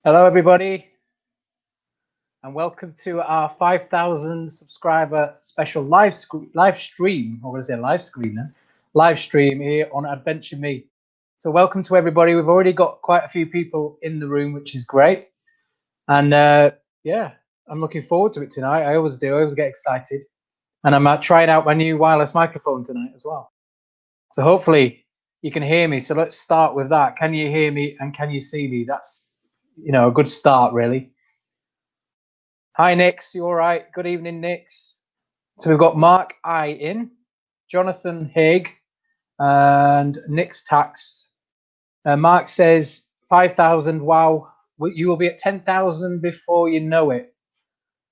Hello, everybody, and welcome to our 5,000 subscriber special live stream. I'm going to say live screen then. Live stream here on AdventureMe. So, welcome to everybody. We've already got quite a few people in the room, which is great. And yeah, I'm looking forward to it tonight. I always do. I always get excited. And I'm trying out my new wireless microphone tonight as well. So, hopefully, you can hear me. So, let's start with that. Can you hear me and can you see me? That's a good start, really. Hi, Nix. You all right? Good evening, Nix. So we've got Mark I in, Jonathan Haig, and Nix Tax. Mark says 5,000. Wow, you will be at 10,000 before you know it.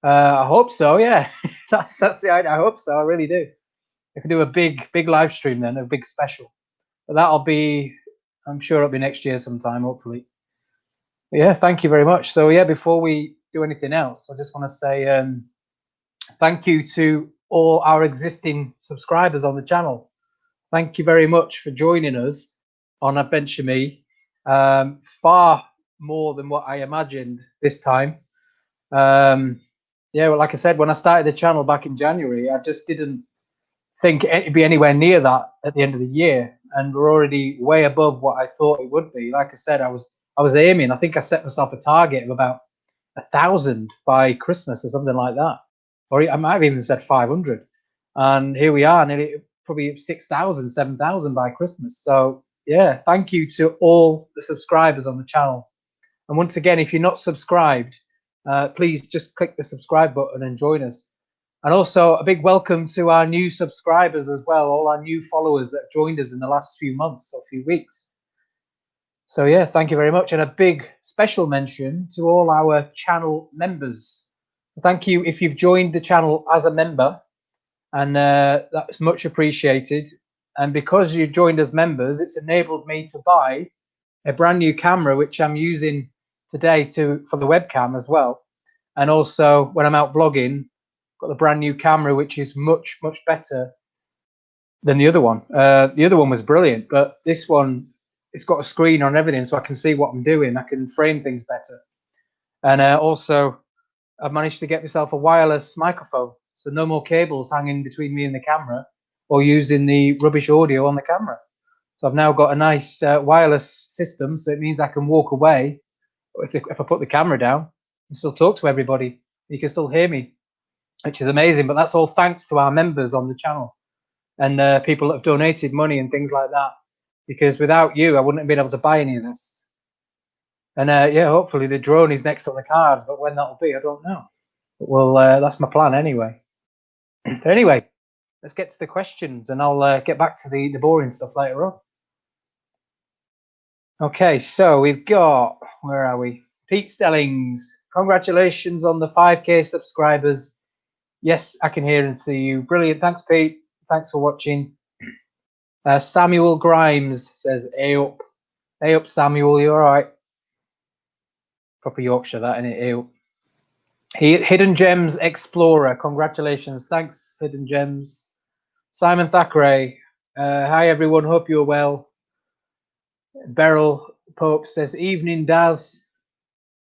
I hope so. Yeah, that's the idea. I hope so. I really do. I can do a big live stream then, a big special. But that'll be, I'm sure it'll be next year sometime, hopefully. But yeah, thank you very much. So yeah, before we do anything else, I just want to say thank you to all our existing subscribers on the channel. Thank you very much for joining us on AdventureMe. Far more than what I imagined this time. Yeah, well, like I said, when I started the channel back in January, I just didn't think it'd be anywhere near that at the end of the year, and we're already way above what I thought it would be. Like I said, I was aiming. I think I set myself a target of about 1,000 by Christmas or something like that, or I might have even said 500. And here we are, nearly probably 6,000, 7,000 by Christmas. So yeah, thank you to all the subscribers on the channel. And once again, if you're not subscribed, please just click the subscribe button and join us. And also a big welcome to our new subscribers as well, all our new followers that have joined us in the last few months or few weeks. So yeah, thank you very much. And a big special mention to all our channel members. Thank you if you've joined the channel as a member, and that's much appreciated. And because you joined as members, it's enabled me to buy a brand new camera, which I'm using today for the webcam as well. And also when I'm out vlogging, got the brand new camera, which is much better than the other one. The other one was brilliant, but this one, it's got a screen on everything, so I can see what I'm doing. I can frame things better. And also, I've managed to get myself a wireless microphone, so no more cables hanging between me and the camera, or using the rubbish audio on the camera. So I've now got a nice wireless system, so it means I can walk away if I put the camera down and still talk to everybody. You can still hear me, which is amazing. But that's all thanks to our members on the channel and people that have donated money and things like that. Because without you, I wouldn't have been able to buy any of this. And yeah, hopefully the drone is next on the cards, but when that'll be, I don't know. But well, that's my plan anyway. But anyway, let's get to the questions, and I'll get back to the boring stuff later on. Okay, so we've got, where are we? Pete Stellings, congratulations on the 5K subscribers. Yes, I can hear and see you. Brilliant. Thanks, Pete. Thanks for watching. Samuel Grimes says, "Hey up. Hey up, Samuel. You all right?" Proper Yorkshire, that, isn't it? Hey up. Hidden Gems Explorer, congratulations. Thanks, Hidden Gems. Simon Thackeray, hi everyone. Hope you're well. Beryl Pope says, "Evening, Daz."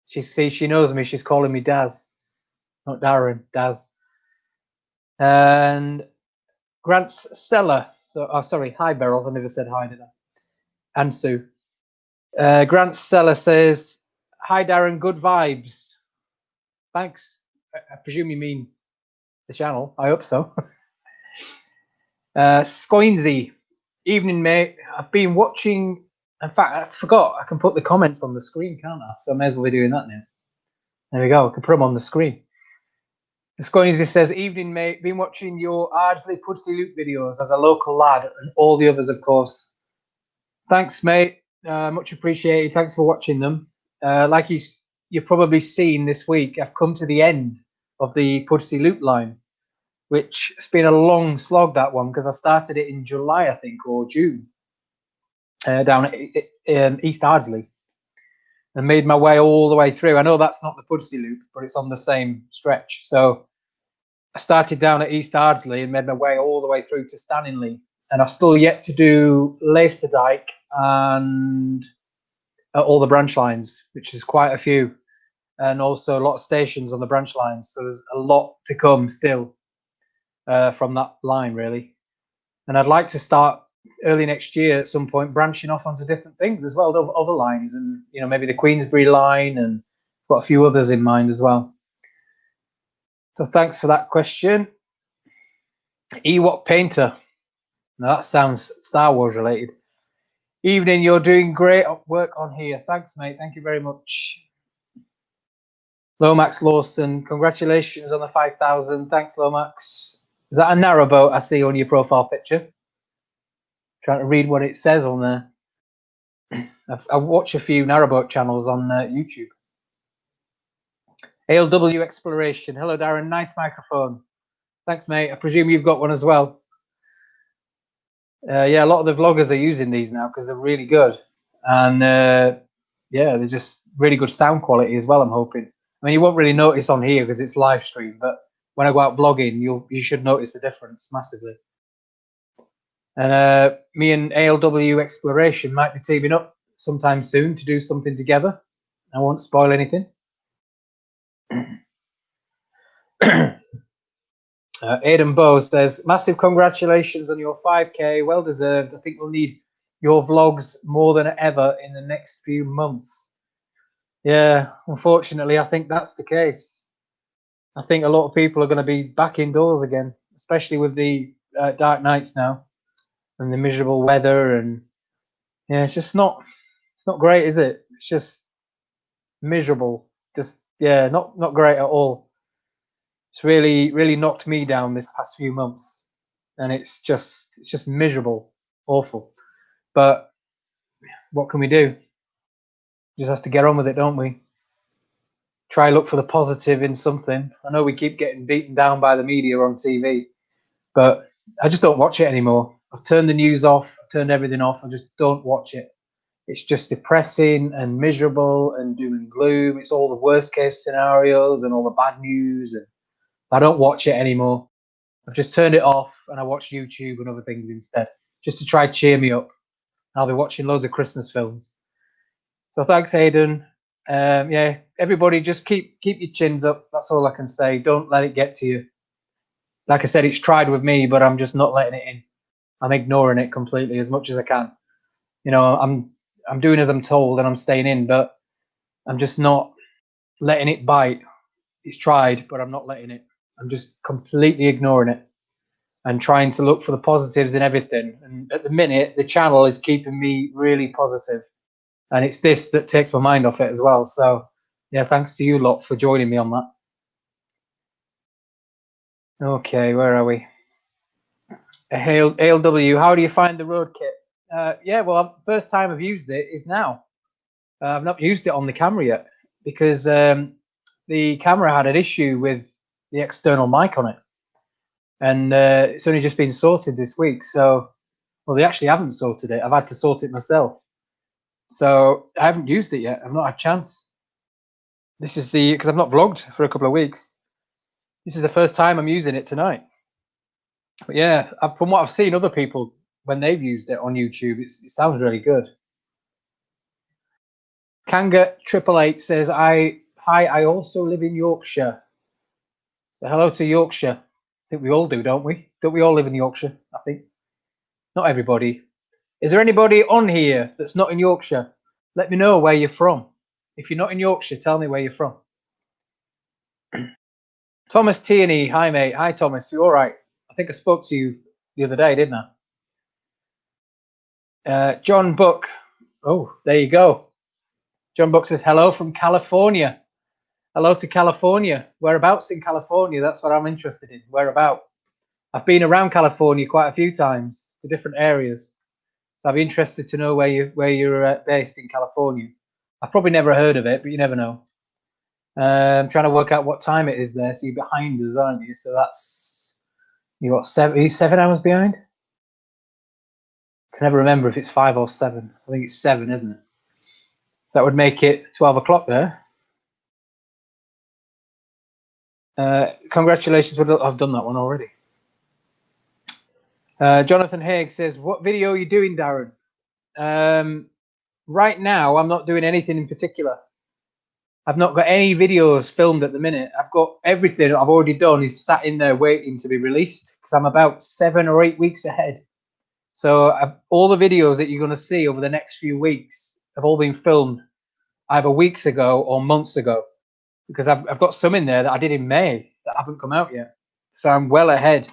She knows me. She's calling me Daz, not Darren. Daz. And Grant's Seller. So, oh, sorry. Hi, Beryl. I never said hi, did I? And Sue. Grant Seller says, "Hi, Darren. Good vibes." Thanks. I presume you mean the channel. I hope so. Scoinsy. Evening, mate. I've been watching. In fact, I forgot. I can put the comments on the screen, can't I? So I may as well be doing that now. There we go. I can put them on the screen. Scoinsy says, "Evening, mate. Been watching your Ardsley Pudsey Loop videos as a local lad, and all the others, of course." Thanks, mate. Much appreciated. Thanks for watching them. Like you've probably seen this week, I've come to the end of the Pudsey Loop line, which has been a long slog, that one, because I started it in July, I think, or June, down at East Ardsley, and made my way all the way through. I know that's not the Pudsey Loop, but it's on the same stretch. So I started down at East Ardsley and made my way all the way through to Stanningley. And I've still yet to do Leicesterdijk and all the branch lines, which is quite a few, and also a lot of stations on the branch lines. So there's a lot to come still from that line, really. And I'd like to start early next year at some point branching off onto different things as well, other lines, and maybe the Queensbury line, and got a few others in mind as well. So thanks for that question. Ewok Painter. Now that sounds Star Wars related. Evening, you're doing great work on here. Thanks, mate. Thank you very much. Lomax Lawson, congratulations on the 5,000. Thanks, Lomax. Is that a narrowboat I see on your profile picture? Trying to read what it says on there. I watch a few narrowboat channels on YouTube. ALW Exploration. Hello, Darren. Nice microphone. Thanks, mate. I presume you've got one as well. Yeah, a lot of the vloggers are using these now because they're really good. And yeah, they're just really good sound quality as well, I'm hoping. I mean, you won't really notice on here because it's live stream, but when I go out vlogging, you should notice the difference massively. And me and ALW Exploration might be teaming up sometime soon to do something together. I won't spoil anything. Aidan Bow says, massive congratulations on your 5K, well deserved. I think we'll need your vlogs more than ever in the next few months. Yeah, unfortunately, I think that's the case. I think a lot of people are going to be back indoors again, especially with the dark nights now and the miserable weather. And yeah, it's not great, is it? It's just miserable. Just, yeah, not great at all. It's really knocked me down this past few months, and it's just miserable, awful. But what can we do? Just have to get on with it, don't we? Try look for the positive in something. I know we keep getting beaten down by the media on TV, but I just don't watch it anymore. I've turned the news off, I've turned everything off. I just don't watch it. It's just depressing and miserable and doom and gloom. It's all the worst case scenarios and all the bad news, and I don't watch it anymore. I've just turned it off and I watch YouTube and other things instead, just to try cheer me up. I'll be watching loads of Christmas films. So thanks, Aidan. Yeah, everybody just keep your chins up. That's all I can say. Don't let it get to you. Like I said, it's tried with me, but I'm just not letting it in. I'm ignoring it completely as much as I can. I'm doing as I'm told and I'm staying in, but I'm just not letting it bite. It's tried, but I'm not letting it. I'm just completely ignoring it and trying to look for the positives in everything. And at the minute, the channel is keeping me really positive. And it's this that takes my mind off it as well. So, yeah, thanks to you lot for joining me on that. Okay, where are we? ALW, how do you find the road kit? Yeah, well, first time I've used it is now. I've not used it on the camera yet because the camera had an issue with the external mic on it. And it's only just been sorted this week. So, well, they actually haven't sorted it. I've had to sort it myself. So I haven't used it yet. I've not had a chance. This is because I've not vlogged for a couple of weeks. This is the first time I'm using it tonight. But yeah, from what I've seen other people when they've used it on YouTube, it sounds really good. Kanga 888 says, hi, I also live in Yorkshire. So hello to Yorkshire. I think we all do, don't we? Don't we all live in Yorkshire? I think. Not everybody. Is there anybody on here that's not in Yorkshire? Let me know where you're from. If you're not in Yorkshire, tell me where you're from. Thomas Tierney, hi mate. Hi Thomas, you all right? I think I spoke to you the other day, didn't I? John Buck. Oh, there you go. John Buck says, hello from California. Hello to California. Whereabouts in California? That's what I'm interested in. Whereabout? I've been around California quite a few times to different areas. So I'd be interested to know where you're based in California. I've probably never heard of it, but you never know. I'm trying to work out what time it is there. So you're behind us, aren't you? So that's, you got 7 hours behind? I can never remember if it's 5 or 7. I think it's 7, isn't it? So that would make it 12 o'clock there. Congratulations. I've done that one already. Jonathan Haig says, what video are you doing, Darren? right now, I'm not doing anything in particular. I've not got any videos filmed at the minute. I've got everything I've already done is sat in there waiting to be released because I'm about 7 or 8 weeks ahead. So all the videos that you're going to see over the next few weeks have all been filmed either weeks ago or months ago, because I've got some in there that I did in May that haven't come out yet. So I'm well ahead.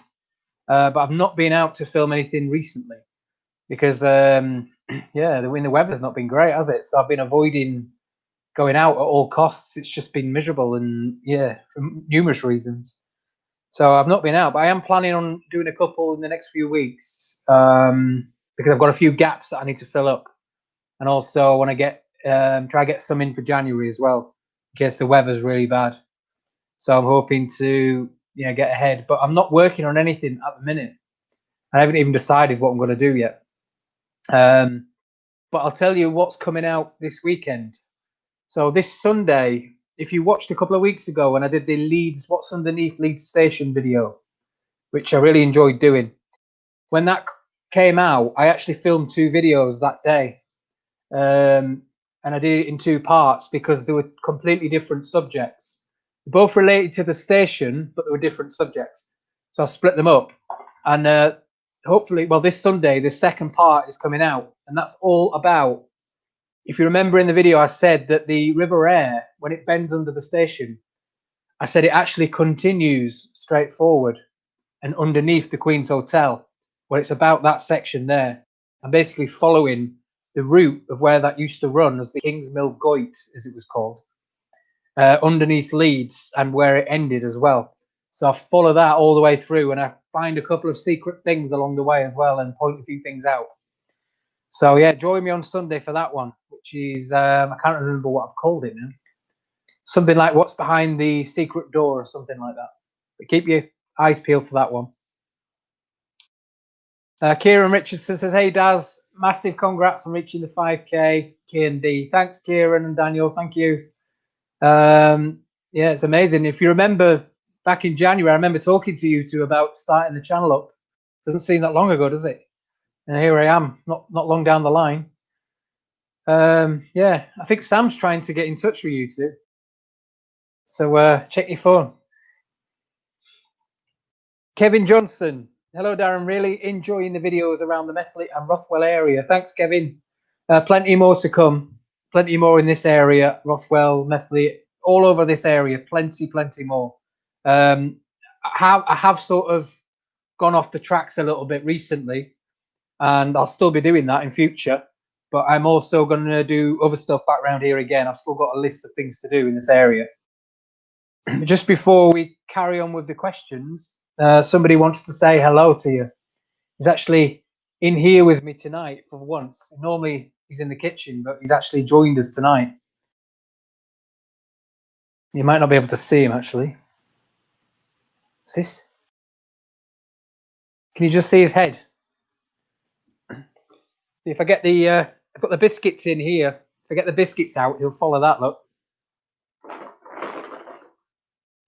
But I've not been out to film anything recently because, yeah, the weather's not been great, has it? So I've been avoiding going out at all costs. It's just been miserable, and yeah, for numerous reasons. So I've not been out, but I am planning on doing a couple in the next few weeks, because I've got a few gaps that I need to fill up, and also I want to get try get some in for January as well, in case the weather's really bad. So I'm hoping to get ahead, but I'm not working on anything at the minute. I haven't even decided what I'm going to do yet. But I'll tell you what's coming out this weekend. So this Sunday, if you watched a couple of weeks ago when I did the Leeds, What's Underneath Leeds Station video, which I really enjoyed doing, when that came out, I actually filmed 2 videos that day. And I did it in 2 parts because they were completely different subjects. Both related to the station, but they were different subjects. So I split them up. And hopefully, well, this Sunday, the second part is coming out. And that's all about, if you remember in the video, I said that the River Aire, when it bends under the station, I said it actually continues straight forward and underneath the Queen's Hotel. Well, it's about that section there. I'm basically following the route of where that used to run as the Kingsmill Goit, as it was called, underneath Leeds, and where it ended as well. So I follow that all the way through, and I find a couple of secret things along the way as well, and point a few things out. So yeah, join me on Sunday for that one, which is I can't remember what I've called it now. Something like What's Behind the Secret Door or something like that. But keep your eyes peeled for that one. Kieran Richardson says, "Hey Daz, massive congrats on reaching the 5K K&D. Thanks, Kieran and Daniel. Thank you. Yeah, it's amazing. If you remember back in January, I remember talking to you two about starting the channel up. Doesn't seem that long ago, does it? And here I am, not long down the line. Yeah, I think Sam's trying to get in touch with you two. So check your phone. Kevin Johnson. Hello, Darren. Really enjoying the videos around the Methley and Rothwell area. Thanks, Kevin. Plenty more to come. Plenty more in this area. Rothwell, Methley, all over this area. Plenty more. I have sort of gone off the tracks a little bit recently, and I'll still be doing that in future. But I'm also going to do other stuff back around here again. I've still got a list of things to do in this area. Just before we carry on with the questions, somebody wants to say hello to you. He's actually in here with me tonight for once. Normally he's in the kitchen, but he's actually joined us tonight. You might not be able to see him actually. What's this? Can you just see his head? If I get the, I've got the biscuits in here. If I get the biscuits out, he'll follow that. Look.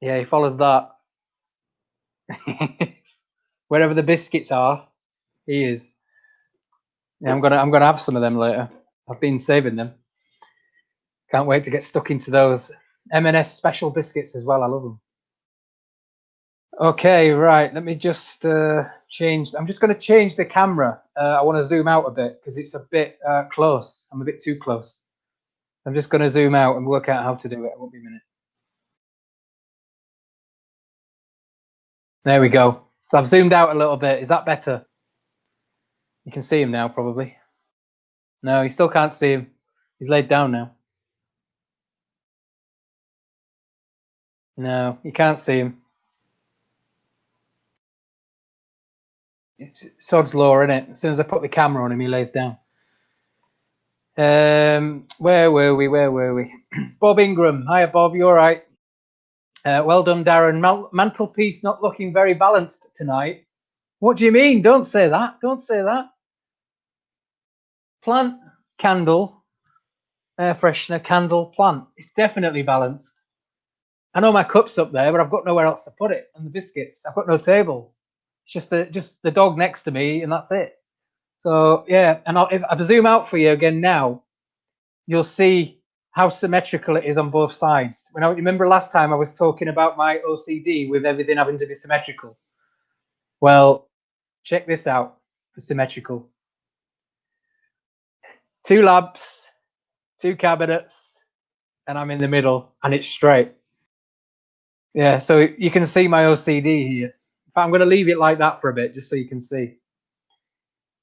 Yeah, he follows that. Wherever the biscuits are, he is. Yeah, I'm gonna have some of them later. I've been saving them. Can't wait to get stuck into those M&S special biscuits as well. I love them. Okay, right. Let me just change. I'm just going to change the camera. I want to zoom out a bit because it's a bit close. I'm a bit too close. I'm just going to zoom out and work out how to do it. It won't be a minute. There we go. So I've zoomed out a little bit. Is that better? You can see him now, probably. No, you still can't see him. He's laid down now. No, you can't see him. It's sod's law, isn't it? As soon as I put the camera on him, he lays down. Where were we? Bob Ingram. Hiya, Bob. You all right? Well done, Darren. Mantelpiece not looking very balanced tonight. What do you mean? Don't say that. Don't say that. Plant, candle, air freshener, candle, plant. It's definitely balanced. I know my cup's up there, but I've got nowhere else to put it. And the biscuits, I've got no table. It's just the dog next to me, and that's it. So yeah, and if I zoom out for you again now, you'll see how symmetrical it is on both sides. When I remember last time I was talking about my OCD with everything having to be symmetrical. Well, check this out for symmetrical. 2 lamps, 2 cabinets, and I'm in the middle, and it's straight. Yeah, so you can see my OCD here. But I'm going to leave it like that for a bit, just so you can see.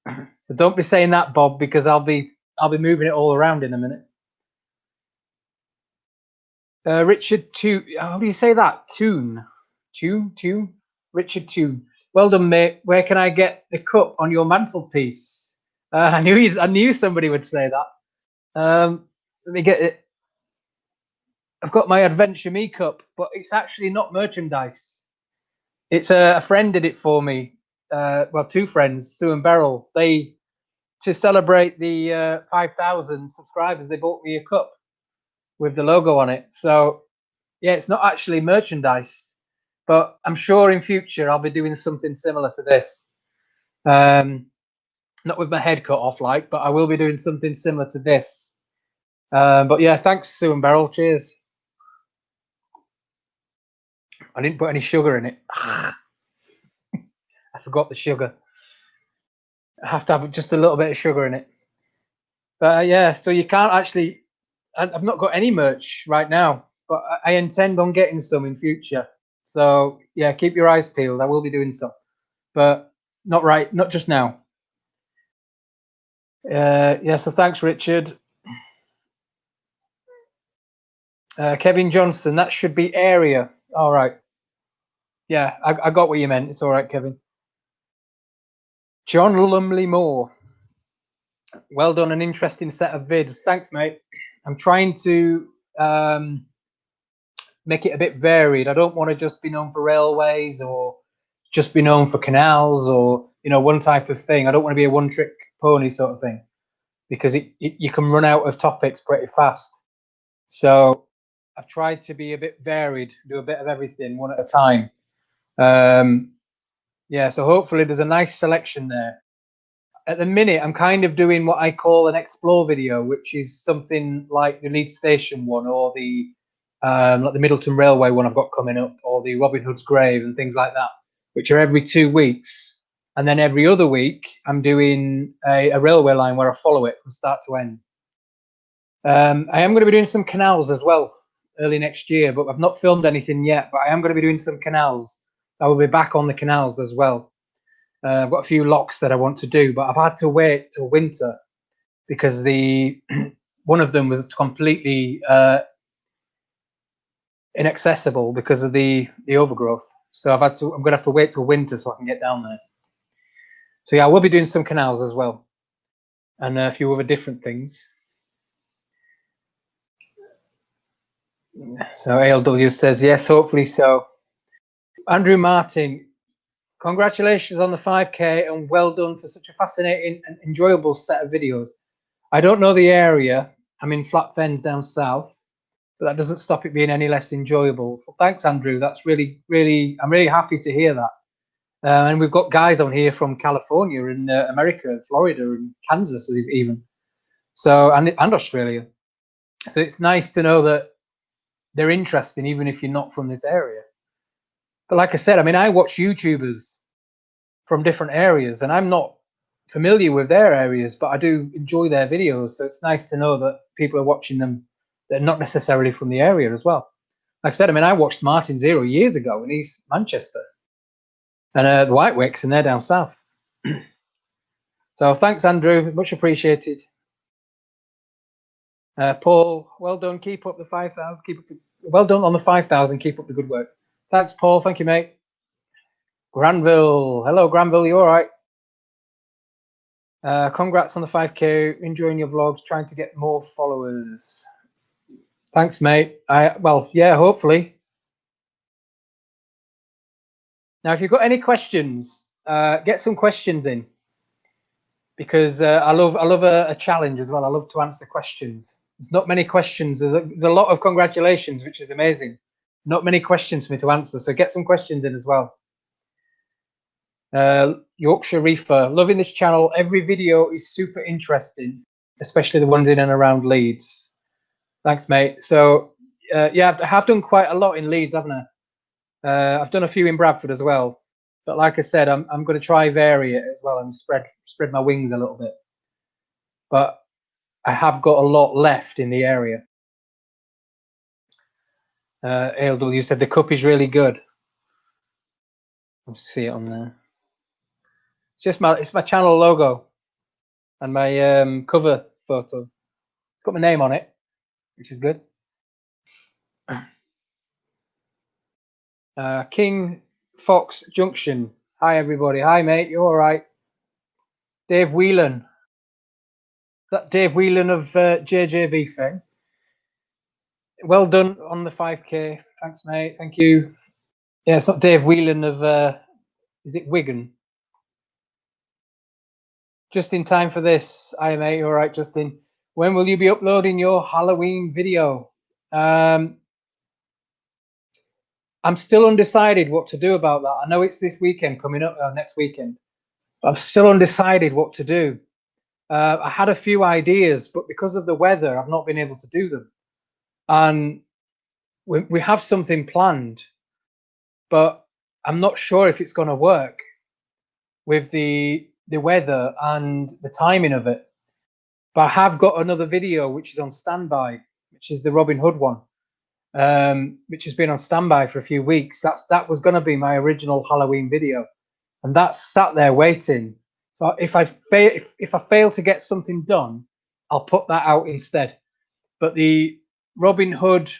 So don't be saying that, Bob, because I'll be moving it all around in a minute. Richard how do you say that? Tune. Richard Tune. Well done, mate. Where can I get the cup on your mantelpiece? I knew somebody would say that. Let me get it. I've got my AdventureMe cup, but it's actually not merchandise. It's a friend did it for me. Well, 2 friends, Sue and Beryl. They, to celebrate the 5,000 subscribers, they bought me a cup with the logo on it. So yeah, it's not actually merchandise, but I'm sure in future I'll be doing something similar to this. Not with my head cut off, like, but I will be doing something similar to this. But yeah, thanks, Sue and Beryl. Cheers. I didn't put any sugar in it. I forgot the sugar. I have to have just a little bit of sugar in it. But yeah, so you can't actually. I've not got any merch right now, but I intend on getting some in future. So yeah, keep your eyes peeled. I will be doing some, but not just now. Yeah, so thanks, Richard. Kevin Johnson, that should be area. All right. Yeah, I got what you meant. It's all right, Kevin. John Lumley Moore. Well done, an interesting set of vids. Thanks, mate. I'm trying to make it a bit varied. I don't want to just be known for railways or just be known for canals or, you know, one type of thing. I don't want to be a one-trick pony sort of thing, because you can run out of topics pretty fast. So I've tried to be a bit varied, do a bit of everything one at a time. Yeah, so hopefully there's a nice selection there. At the minute, I'm kind of doing what I call an explore video, which is something like the Leeds Station one, or the like the Middleton Railway one I've got coming up, or the Robin Hood's Grave and things like that, which are every 2 weeks. And then every other week, I'm doing a railway line where I follow it from start to end. I am going to be doing some canals as well early next year, but I've not filmed anything yet. But I am going to be doing some canals. I will be back on the canals as well. I've got a few locks that I want to do, but I've had to wait till winter because the one of them was completely inaccessible because of the overgrowth. So I'm going to have to wait till winter so I can get down there. So yeah, I will be doing some canals as well, and a few other different things. So ALW says yes, hopefully so. Andrew Martin, congratulations on the 5K and well done for such a fascinating and enjoyable set of videos. I don't know the area. I'm in Flat Fens down south, but that doesn't stop it being any less enjoyable. Well, thanks, Andrew. That's really, I'm really happy to hear that. And we've got guys on here from California and America, Florida and Kansas even. So, and Australia. So it's nice to know that they're interesting, even if you're not from this area. But like I said, I mean, I watch YouTubers from different areas, and I'm not familiar with their areas, but I do enjoy their videos. So it's nice to know that people are watching them that are not necessarily from the area as well. Like I said, I mean, I watched Martin Zero years ago, and he's Manchester, and the White Wicks, and they're down south. So thanks, Andrew, much appreciated. Paul, well done. Keep up the 5,000. Well done on the 5,000. Keep up the good work. Thanks, Paul. Thank you, mate. Granville. Hello, Granville. You all right? Congrats on the 5K. Enjoying your vlogs. Trying to get more followers. Thanks, mate. Well, yeah, hopefully. Now, if you've got any questions, get some questions in, because I love a challenge as well. I love to answer questions. There's not many questions. There's a lot of congratulations, which is amazing. Not many questions for me to answer, so get some questions in as well. Yorkshire Reefer, loving this channel. Every video is super interesting. especially the ones in and around Leeds. Thanks, mate. So yeah, I have done quite a lot in Leeds, haven't I? I've done a few in Bradford as well. But like I said, I'm going to try vary it as well and spread my wings a little bit. But I have got a lot left in the area. ALW said the cup is really good. Let's see it on there. It's my channel logo and my cover photo. It's got my name on it, which is good. King Fox Junction. Hi everybody. Hi mate. You all right? Dave Whelan. That Dave Whelan of JJB thing. Well done on the 5K. Thanks, mate. Thank you. Yeah, it's not Dave Whelan of is it Wigan? Just in time for this. Hi mate. All right, Justin. When will you be uploading your Halloween video? I'm still undecided what to do about that. I know it's this weekend coming up, next weekend. But I'm still undecided what to do. I had a few ideas, but because of the weather, I've not been able to do them. And we have something planned, but I'm not sure if it's going to work with the weather and the timing of it. But I have got another video which is on standby, which is the Robin Hood one, which has been on standby for a few weeks. That was going to be my original Halloween video, and that's sat there waiting. So if I fail to get something done, I'll put that out instead. But the Robin Hood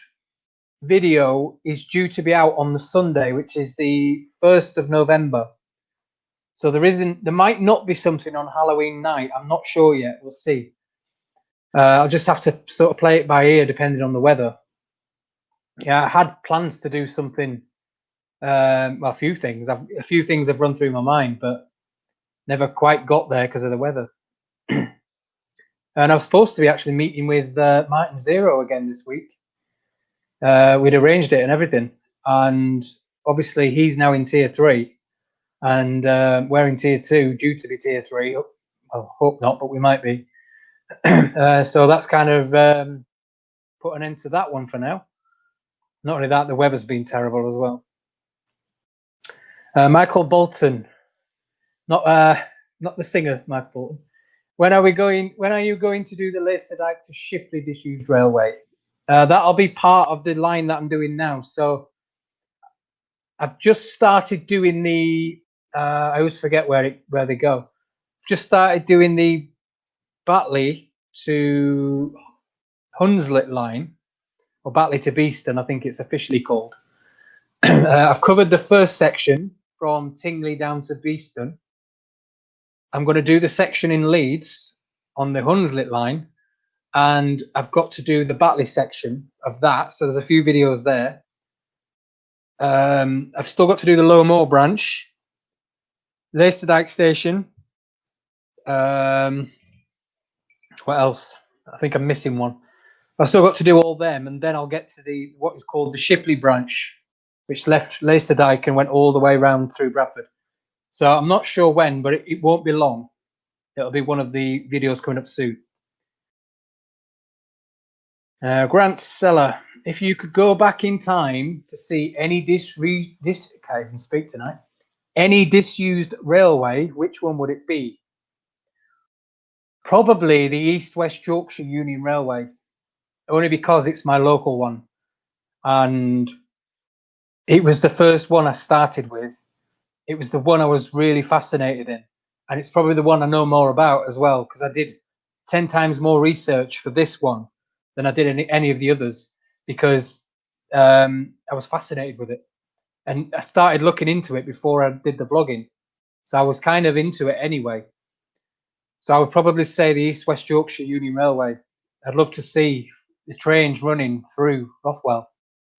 video is due to be out on the Sunday, which is the 1st of November. So there might not be something on Halloween night. I'm not sure yet. We'll see. I'll just have to sort of play it by ear depending on the weather. Yeah, I had plans to do something. Well, a few things have run through my mind, but never quite got there because of the weather. And I was supposed to be actually meeting with Martin Zero again this week. We'd arranged it and everything, and obviously he's now in tier 3, and we're in tier 2, due to be tier 3. I hope not, but we might be. So that's kind of put an end to that one for now. Not only that, the weather's been terrible as well. Michael Bolton, not the singer, Michael Bolton. When are you going to do the Leicester-Dyke to Shipley disused railway? That'll be part of the line that I'm doing now. So I've just started doing the. I always forget where they go. Just started doing the Batley to Hunslet line, or Batley to Beeston, I think it's officially called. I've covered the first section from Tingley down to Beeston. I'm going to do the section in Leeds on the Hunslet line, and I've got to do the Batley section of that. So there's a few videos there. I've still got to do the Low Moor branch, Leicester-Dyke station. What else? I think I'm missing one. I've still got to do all them, and then I'll get to what is called the Shipley branch, which left Leicester-Dyke and went all the way around through Bradford. So I'm not sure when, but it won't be long. It'll be one of the videos coming up soon. Grant Seller, if you could go back in time to see any can't even speak tonight. Any disused railway, which one would it be? Probably the East West Yorkshire Union Railway, only because it's my local one, and it was the first one I started with. It was the one I was really fascinated in, and it's probably the one I know more about as well, because I did 10 times more research for this one than I did any of the others, because I was fascinated with it, and I started looking into it before I did the vlogging, so I was kind of into it anyway. So I would probably say the East West Yorkshire Union Railway. I'd love to see the trains running through Rothwell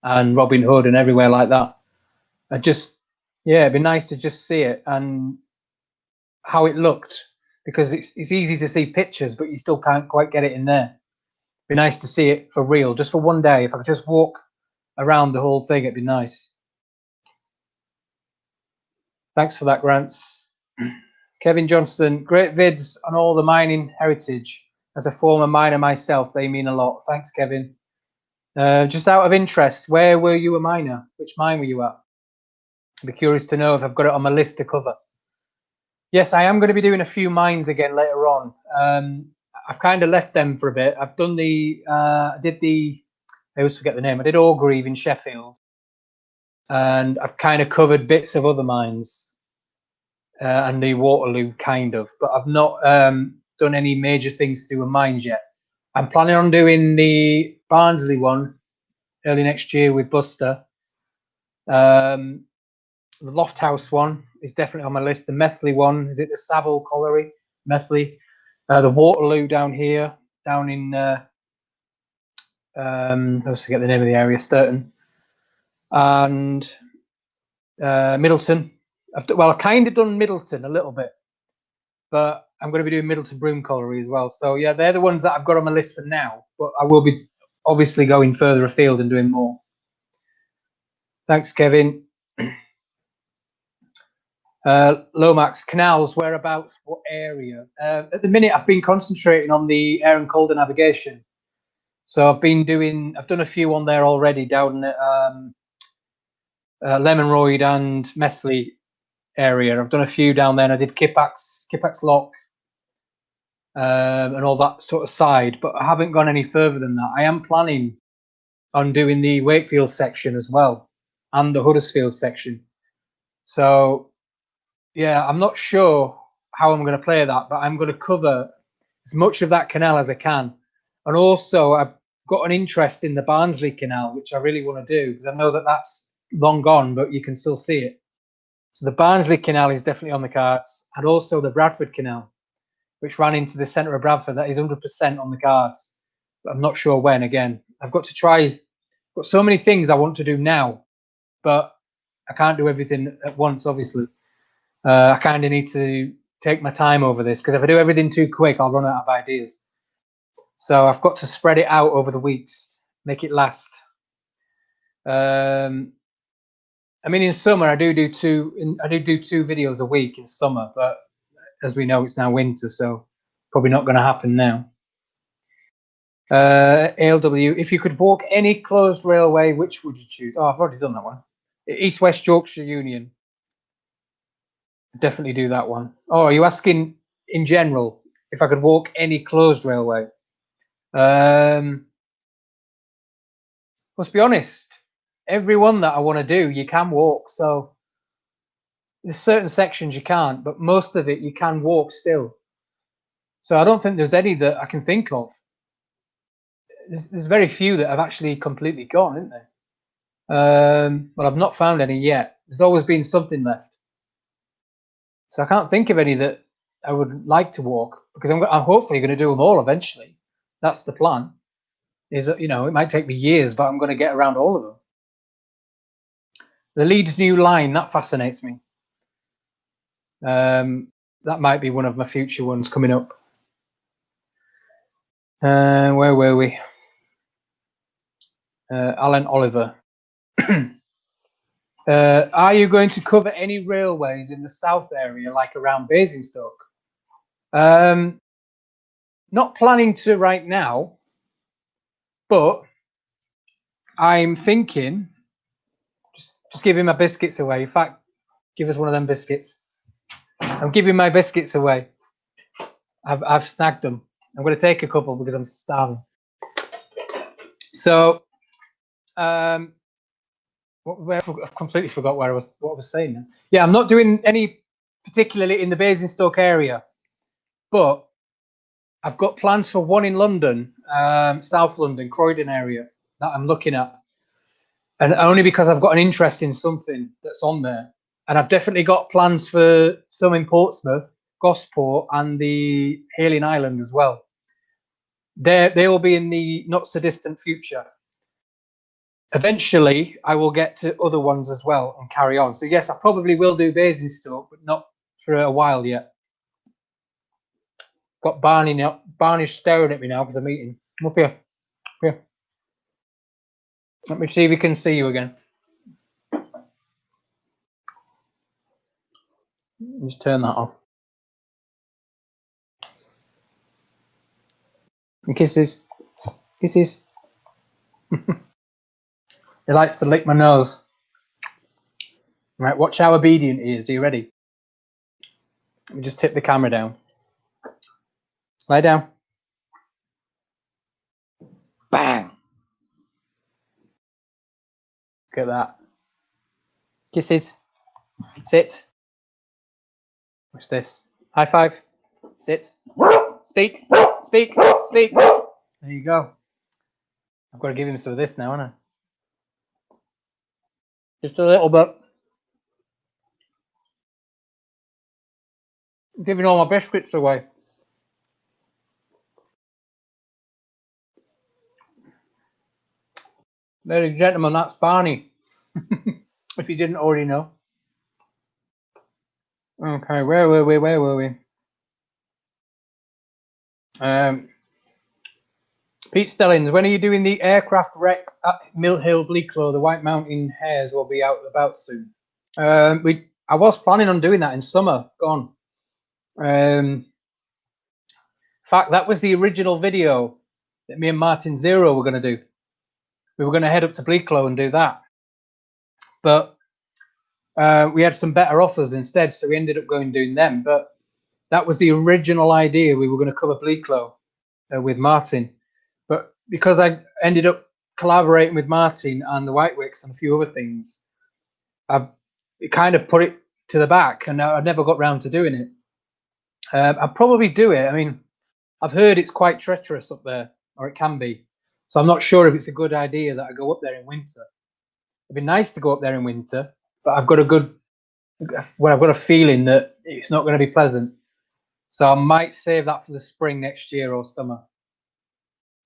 and Robin Hood and everywhere like that. It'd be nice to just see it and how it looked, because it's easy to see pictures, but you still can't quite get it in there. It'd be nice to see it for real, just for one day. If I could just walk around the whole thing, it'd be nice. Thanks for that, Grants. Kevin Johnson, great vids on all the mining heritage. As a former miner myself, they mean a lot. Thanks, Kevin. Just out of interest, where were you a miner? Which mine were you at? I'd be curious to know if I've got it on my list to cover. Yes, I am going to be doing a few mines again later on. I've kind of left them for a bit. I've done I always forget the name. I did Orgreave in Sheffield, and I've kind of covered bits of other mines and the Waterloo kind of, but I've not done any major things to do with mines yet. I'm planning on doing the Barnsley one early next year with Buster. The Lofthouse one is definitely on my list. The Methley one, is it the Savile Colliery? Methley. The Waterloo down here, down in I always forget the name of the area, Sturton. And Middleton. I've kind of done Middleton a little bit, but I'm going to be doing Middleton Broom Colliery as well. So yeah, they're the ones that I've got on my list for now, but I will be obviously going further afield and doing more. Thanks, Kevin. Lomax, canals, whereabouts, what area? At the minute, I've been concentrating on the Air and Calder navigation. So I've done a few on there already down at Lemonroyd and Methley area. I've done a few down there, and I did Kippax Lock and all that sort of side, but I haven't gone any further than that. I am planning on doing the Wakefield section as well and the Huddersfield section. So yeah, I'm not sure how I'm going to play that, but I'm going to cover as much of that canal as I can. And also, I've got an interest in the Barnsley Canal, which I really want to do because I know that that's long gone, but you can still see it. So the Barnsley Canal is definitely on the cards, and also the Bradford Canal, which ran into the centre of Bradford. That is 100% on the cards, but I'm not sure when. Again, I've got so many things I want to do now, but I can't do everything at once, obviously. I kind of need to take my time over this because if I do everything too quick, I'll run out of ideas. So I've got to spread it out over the weeks, make it last. I mean, in summer I do two videos a week in summer, but as we know, it's now winter, so probably not going to happen now. ALW, if you could walk any closed railway, which would you choose? Oh, I've already done that one. East West Yorkshire Union. Definitely do that one. Oh, are you asking in general if I could walk any closed railway? Let's be honest. Every one that I want to do, you can walk. So there's certain sections you can't, but most of it you can walk still. So I don't think there's any that I can think of. There's very few that have actually completely gone, isn't there? Well, I've not found any yet. There's always been something left. So I can't think of any that I would like to walk because I'm hopefully going to do them all eventually. That's the plan. It might take me years, but I'm going to get around all of them. The Leeds New Line, that fascinates me. That might be one of my future ones coming up. Where were we? Alan Oliver. Are you going to cover any railways in the south area, like around Basingstoke? Not planning to right now, but I'm thinking just giving my biscuits away. In fact, give us one of them biscuits. I'm giving my biscuits away. I've snagged them. I'm going to take a couple because I'm starving. So, I've completely forgot what I was saying now. Yeah, I'm not doing any particularly in the Basingstoke area, but I've got plans for one in London, South London, Croydon area that I'm looking at, and only because I've got an interest in something that's on there. And I've definitely got plans for some in Portsmouth, Gosport, and the Hayling Island as well. They will be in the not so distant future. Eventually, I will get to other ones as well and carry on. So yes, I probably will do Basingstoke, but not for a while yet. Got Barney staring at me now because I'm eating. Come up here. Here. Let me see if we can see you again. Just turn that off. And kisses. Kisses. He likes to lick my nose. Right, watch how obedient he is. Are you ready? Let me just tip the camera down. Lie down. Bang. Look at that. Kisses. Sit. What's this? High five. Sit. Speak. Speak. Speak. There you go. I've got to give him some of this now, haven't I? Just a little bit. I'm giving all my biscuits away. Ladies and gentlemen, that's Barney. If you didn't already know. Okay, where were we? Where were we? Pete Stellings, when are you doing the aircraft wreck at Mill Hill, Bleaklow? The White Mountain Hares will be out and about soon. I was planning on doing that in summer. Gone. In fact, that was the original video that me and Martin Zero were going to do. We were going to head up to Bleaklow and do that, but we had some better offers instead, so we ended up going doing them. But that was the original idea. We were going to cover Bleaklow with Martin, but because I ended up collaborating with Martin and the White Wicks and a few other things, I kind of put it to the back, and I never got round to doing it. I'll probably do it. I mean, I've heard it's quite treacherous up there, or it can be. So I'm not sure if it's a good idea that I go up there in winter. It'd be nice to go up there in winter, but I've got a feeling that it's not going to be pleasant. So I might save that for the spring next year or summer.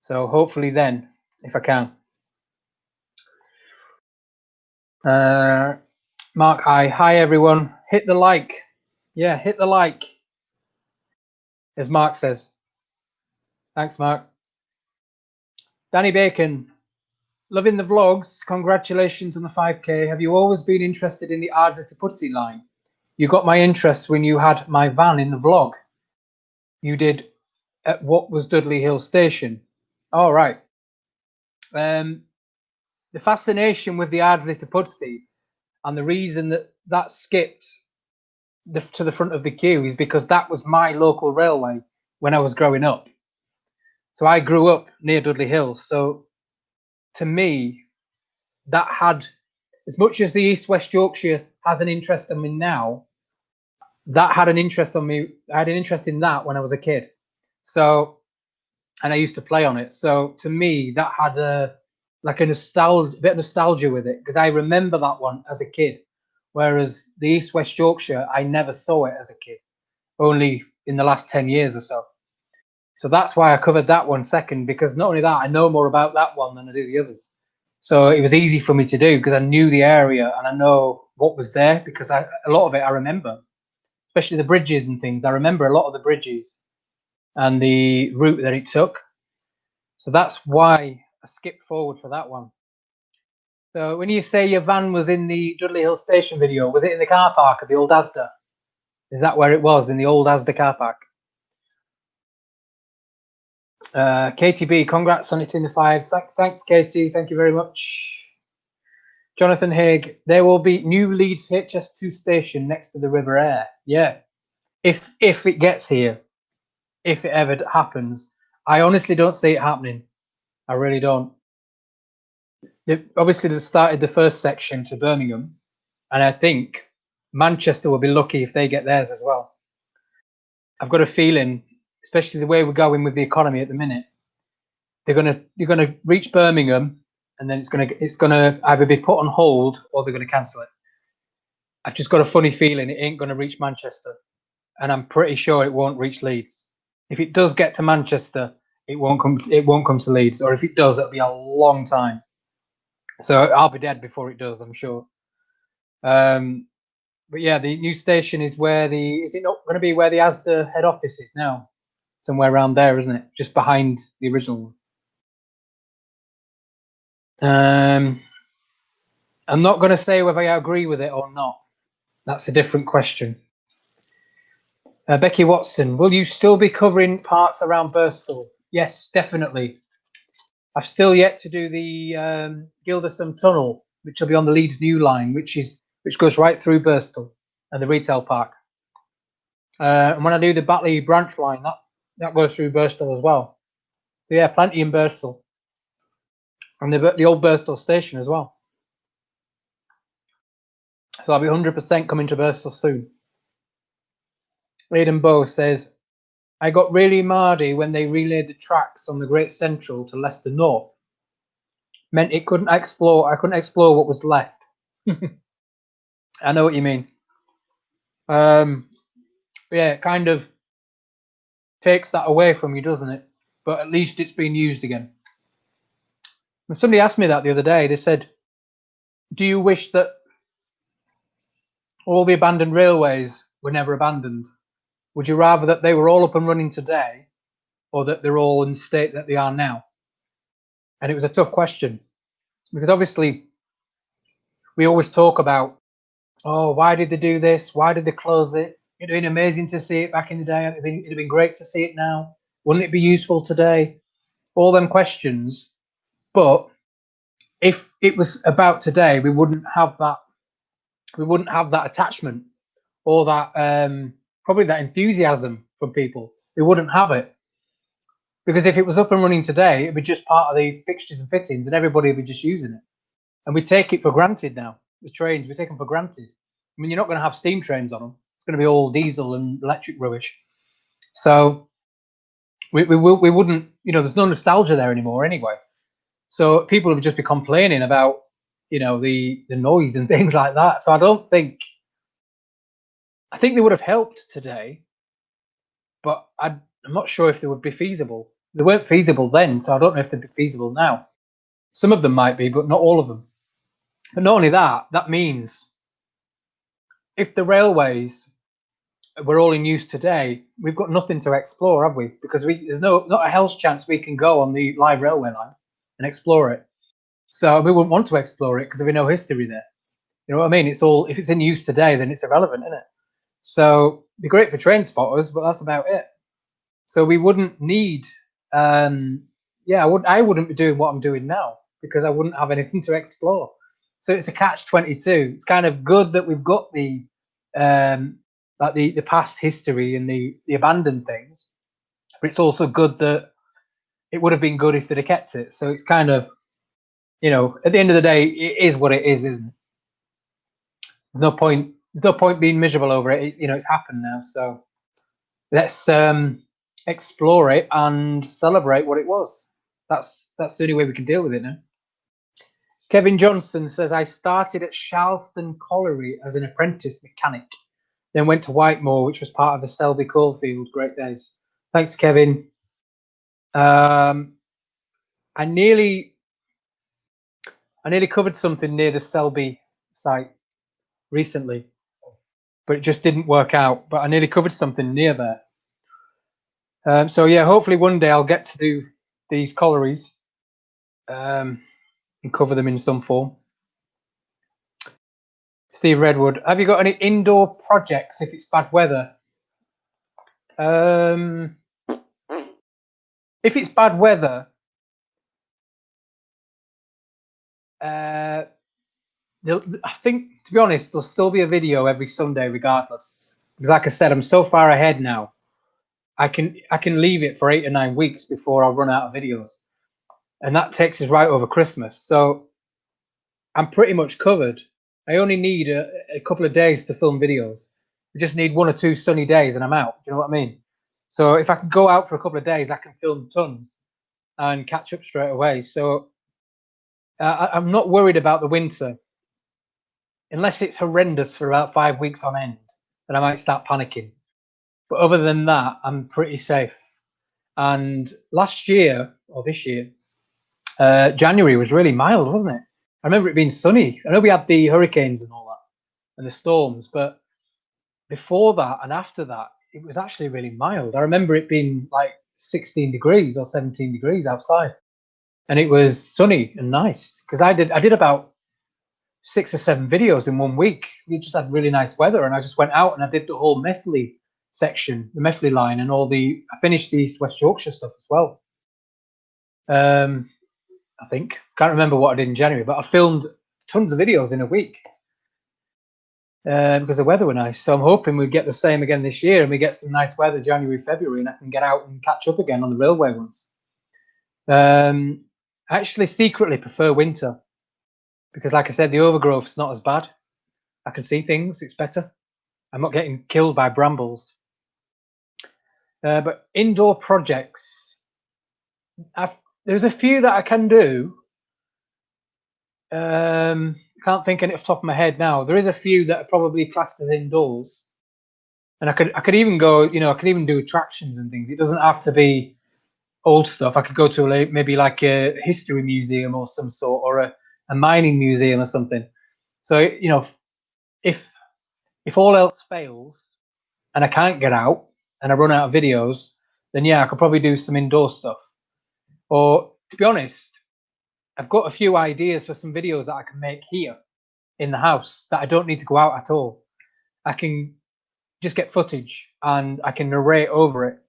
So hopefully then, if I can. Mark, hi everyone. Hit the like. Yeah, hit the like. As Mark says. Thanks, Mark. Danny Bacon, loving the vlogs. Congratulations on the 5K. Have you always been interested in the Ardsley to Pudsey line? You got my interest when you had my van in the vlog. You did at what was Dudley Hill Station. All right. The fascination with the Ardsley to Pudsey and the reason that skipped to the front of the queue is because that was my local railway when I was growing up. So I grew up near Dudley Hill. So to me, that had, as much as the East West Yorkshire has an interest in me now, that had an interest on me. I had an interest in that when I was a kid. So, and I used to play on it. So to me, that had a bit of nostalgia with it, because I remember that one as a kid. Whereas the East West Yorkshire, I never saw it as a kid, only in the last 10 years or so. So that's why I covered that one second, because not only that, I know more about that one than I do the others. So it was easy for me to do because I knew the area and I know what was there, because a lot of it I remember, especially the bridges and things. I remember a lot of the bridges and the route that it took. So that's why I skipped forward for that one. So when you say your van was in the Dudley Hill Station video, was it in the car park of the old Asda? Is that where it was, in the old Asda car park? KTB, congrats on it in the 5. Thanks, Katie. Thank you very much. Jonathan Haig, there will be new Leeds HS2 station next to the River Air. Yeah, if it gets here, if it ever happens. I honestly don't see it happening. I really don't. Obviously, they've started the first section to Birmingham, and I think Manchester will be lucky if they get theirs as well. I've got a feeling, especially the way we're going with the economy at the minute, you're gonna reach Birmingham, and then it's gonna either be put on hold or they're gonna cancel it. I've just got a funny feeling it ain't gonna reach Manchester, and I'm pretty sure it won't reach Leeds. If it does get to Manchester, it won't come to Leeds, or if it does, it'll be a long time. So I'll be dead before it does, I'm sure. But yeah, the new station is is it not going to be where the Asda head office is now? Somewhere around there, isn't it? Just behind the original one. I'm not going to say whether I agree with it or not. That's a different question. Becky Watson, will you still be covering parts around Birstall? Yes, definitely. I've still yet to do the Gildersome Tunnel, which will be on the Leeds New Line, which goes right through Birstall and the retail park. And when I do the Batley branch line, that goes through Birstall as well. So yeah, plenty in Birstall, and the old Birstall station as well. So I'll be 100% coming to Birstall soon. Aidan Bow says, I got really mardy when they relayed the tracks on the Great Central to Leicester North. Meant I couldn't explore what was left. I know what you mean. Yeah, it kind of takes that away from you, doesn't it? But at least it's being used again. Somebody asked me that the other day. They said, do you wish that all the abandoned railways were never abandoned? Would you rather that they were all up and running today, or that they're all in the state that they are now? And it was a tough question, because obviously we always talk about, oh, why did they do this? Why did they close it? It'd been amazing to see it back in the day. It'd have been great to see it now. Wouldn't it be useful today? All them questions. But if it was about today, we wouldn't have that. We wouldn't have that attachment or that probably that enthusiasm from people. We wouldn't have it, because if it was up and running today, it'd be just part of the fixtures and fittings, and everybody would be just using it. And we take it for granted now. The trains, we take them for granted. I mean, you're not going to have steam trains on them. It's going to be all diesel and electric rubbish. So we wouldn't, there's no nostalgia there anymore anyway. So people would just be complaining about, the noise and things like that. So I think they would have helped today, but I'm not sure if they would be feasible. They weren't feasible then, so I don't know if they'd be feasible now. Some of them might be, but not all of them. But not only that, that means if the railways were all in use today, we've got nothing to explore, have we? Because there's not a hell's chance we can go on the live railway line and explore it. So we wouldn't want to explore it because there'd be no history there. You know what I mean? It's all, if it's in use today, then it's irrelevant, isn't it? So it'd be great for train spotters, but that's about it. So we wouldn't need, I wouldn't be doing what I'm doing now because I wouldn't have anything to explore. So it's a catch-22. It's kind of good that we've got the past history and the abandoned things, but it's also good that it would have been good if they'd have kept it. So it's kind of, at the end of the day, it is what it is, isn't it? There's no point being miserable over it. It's happened now. So let's explore it and celebrate what it was. That's the only way we can deal with it now. Kevin Johnson says, I started at Charleston Colliery as an apprentice mechanic, then went to Whitemoor, which was part of the Selby coalfield. Great days. Thanks, Kevin. I nearly covered something near the Selby site recently, but it just didn't work out. But I nearly covered something near there. So yeah, hopefully one day I'll get to do these collieries and cover them in some form. Steve Redwood, have you got any indoor projects if it's bad weather? If it's bad weather, I think, to be honest, there'll still be a video every Sunday regardless. Because like I said, I'm so far ahead now. I can leave it for 8 or 9 weeks before I run out of videos. And that takes us right over Christmas. So I'm pretty much covered. I only need a couple of days to film videos. I just need 1 or 2 sunny days and I'm out. Do you know what I mean? So if I can go out for a couple of days, I can film tons and catch up straight away. So I'm not worried about the winter. Unless it's horrendous for about 5 weeks on end, then I might start panicking. But other than that, I'm pretty safe. And last year, or this year, January was really mild, wasn't it? I remember it being sunny. I know we had the hurricanes and all that, and the storms, but before that and after that, it was actually really mild. I remember it being like 16 degrees or 17 degrees outside, and it was sunny and nice. Because I did about 6 or 7 videos in 1 week. We just had really nice weather, and I just went out and I did the whole Methley section, the Methley line, and I finished the East West Yorkshire stuff as well. I think. Can't remember what I did in January, but I filmed tons of videos in a week because the weather was nice. So I'm hoping we get the same again this year, and we get some nice weather January, February, and I can get out and catch up again on the railway ones. I actually secretly prefer winter because, like I said, the overgrowth is not as bad. I can see things; it's better. I'm not getting killed by brambles. But indoor projects, there's a few that I can do. Can't think of it off the top of my head now. There is a few that are probably classed as indoors, and I could even go. I could even do attractions and things. It doesn't have to be old stuff. I could go to maybe like a history museum or some sort, or a mining museum or something. So if all else fails and I can't get out and I run out of videos, then yeah, I could probably do some indoor stuff. Or to be honest, I've got a few ideas for some videos that I can make here in the house that I don't need to go out at all. I can just get footage and I can narrate over it.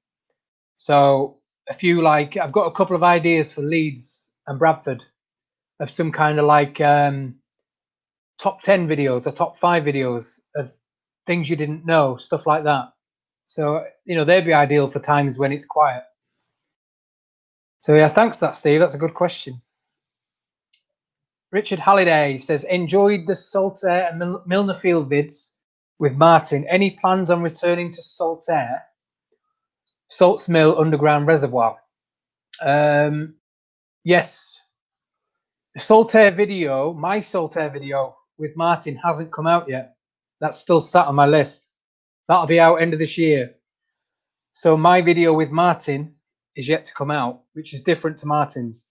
So a few, like, I've got a couple of ideas for Leeds and Bradford of some kind of like top 10 videos or top 5 videos of things you didn't know, stuff like that. So they'd be ideal for times when it's quiet. So yeah, thanks for that, Steve. That's a good question. Richard Halliday says, enjoyed the Saltaire and Milnerfield vids with Martin. Any plans on returning to Saltaire? Salts Mill Underground Reservoir. Yes. The Saltaire video, my Saltaire video with Martin hasn't come out yet. That's still sat on my list. That'll be out end of this year. So my video with Martin is yet to come out, which is different to Martin's.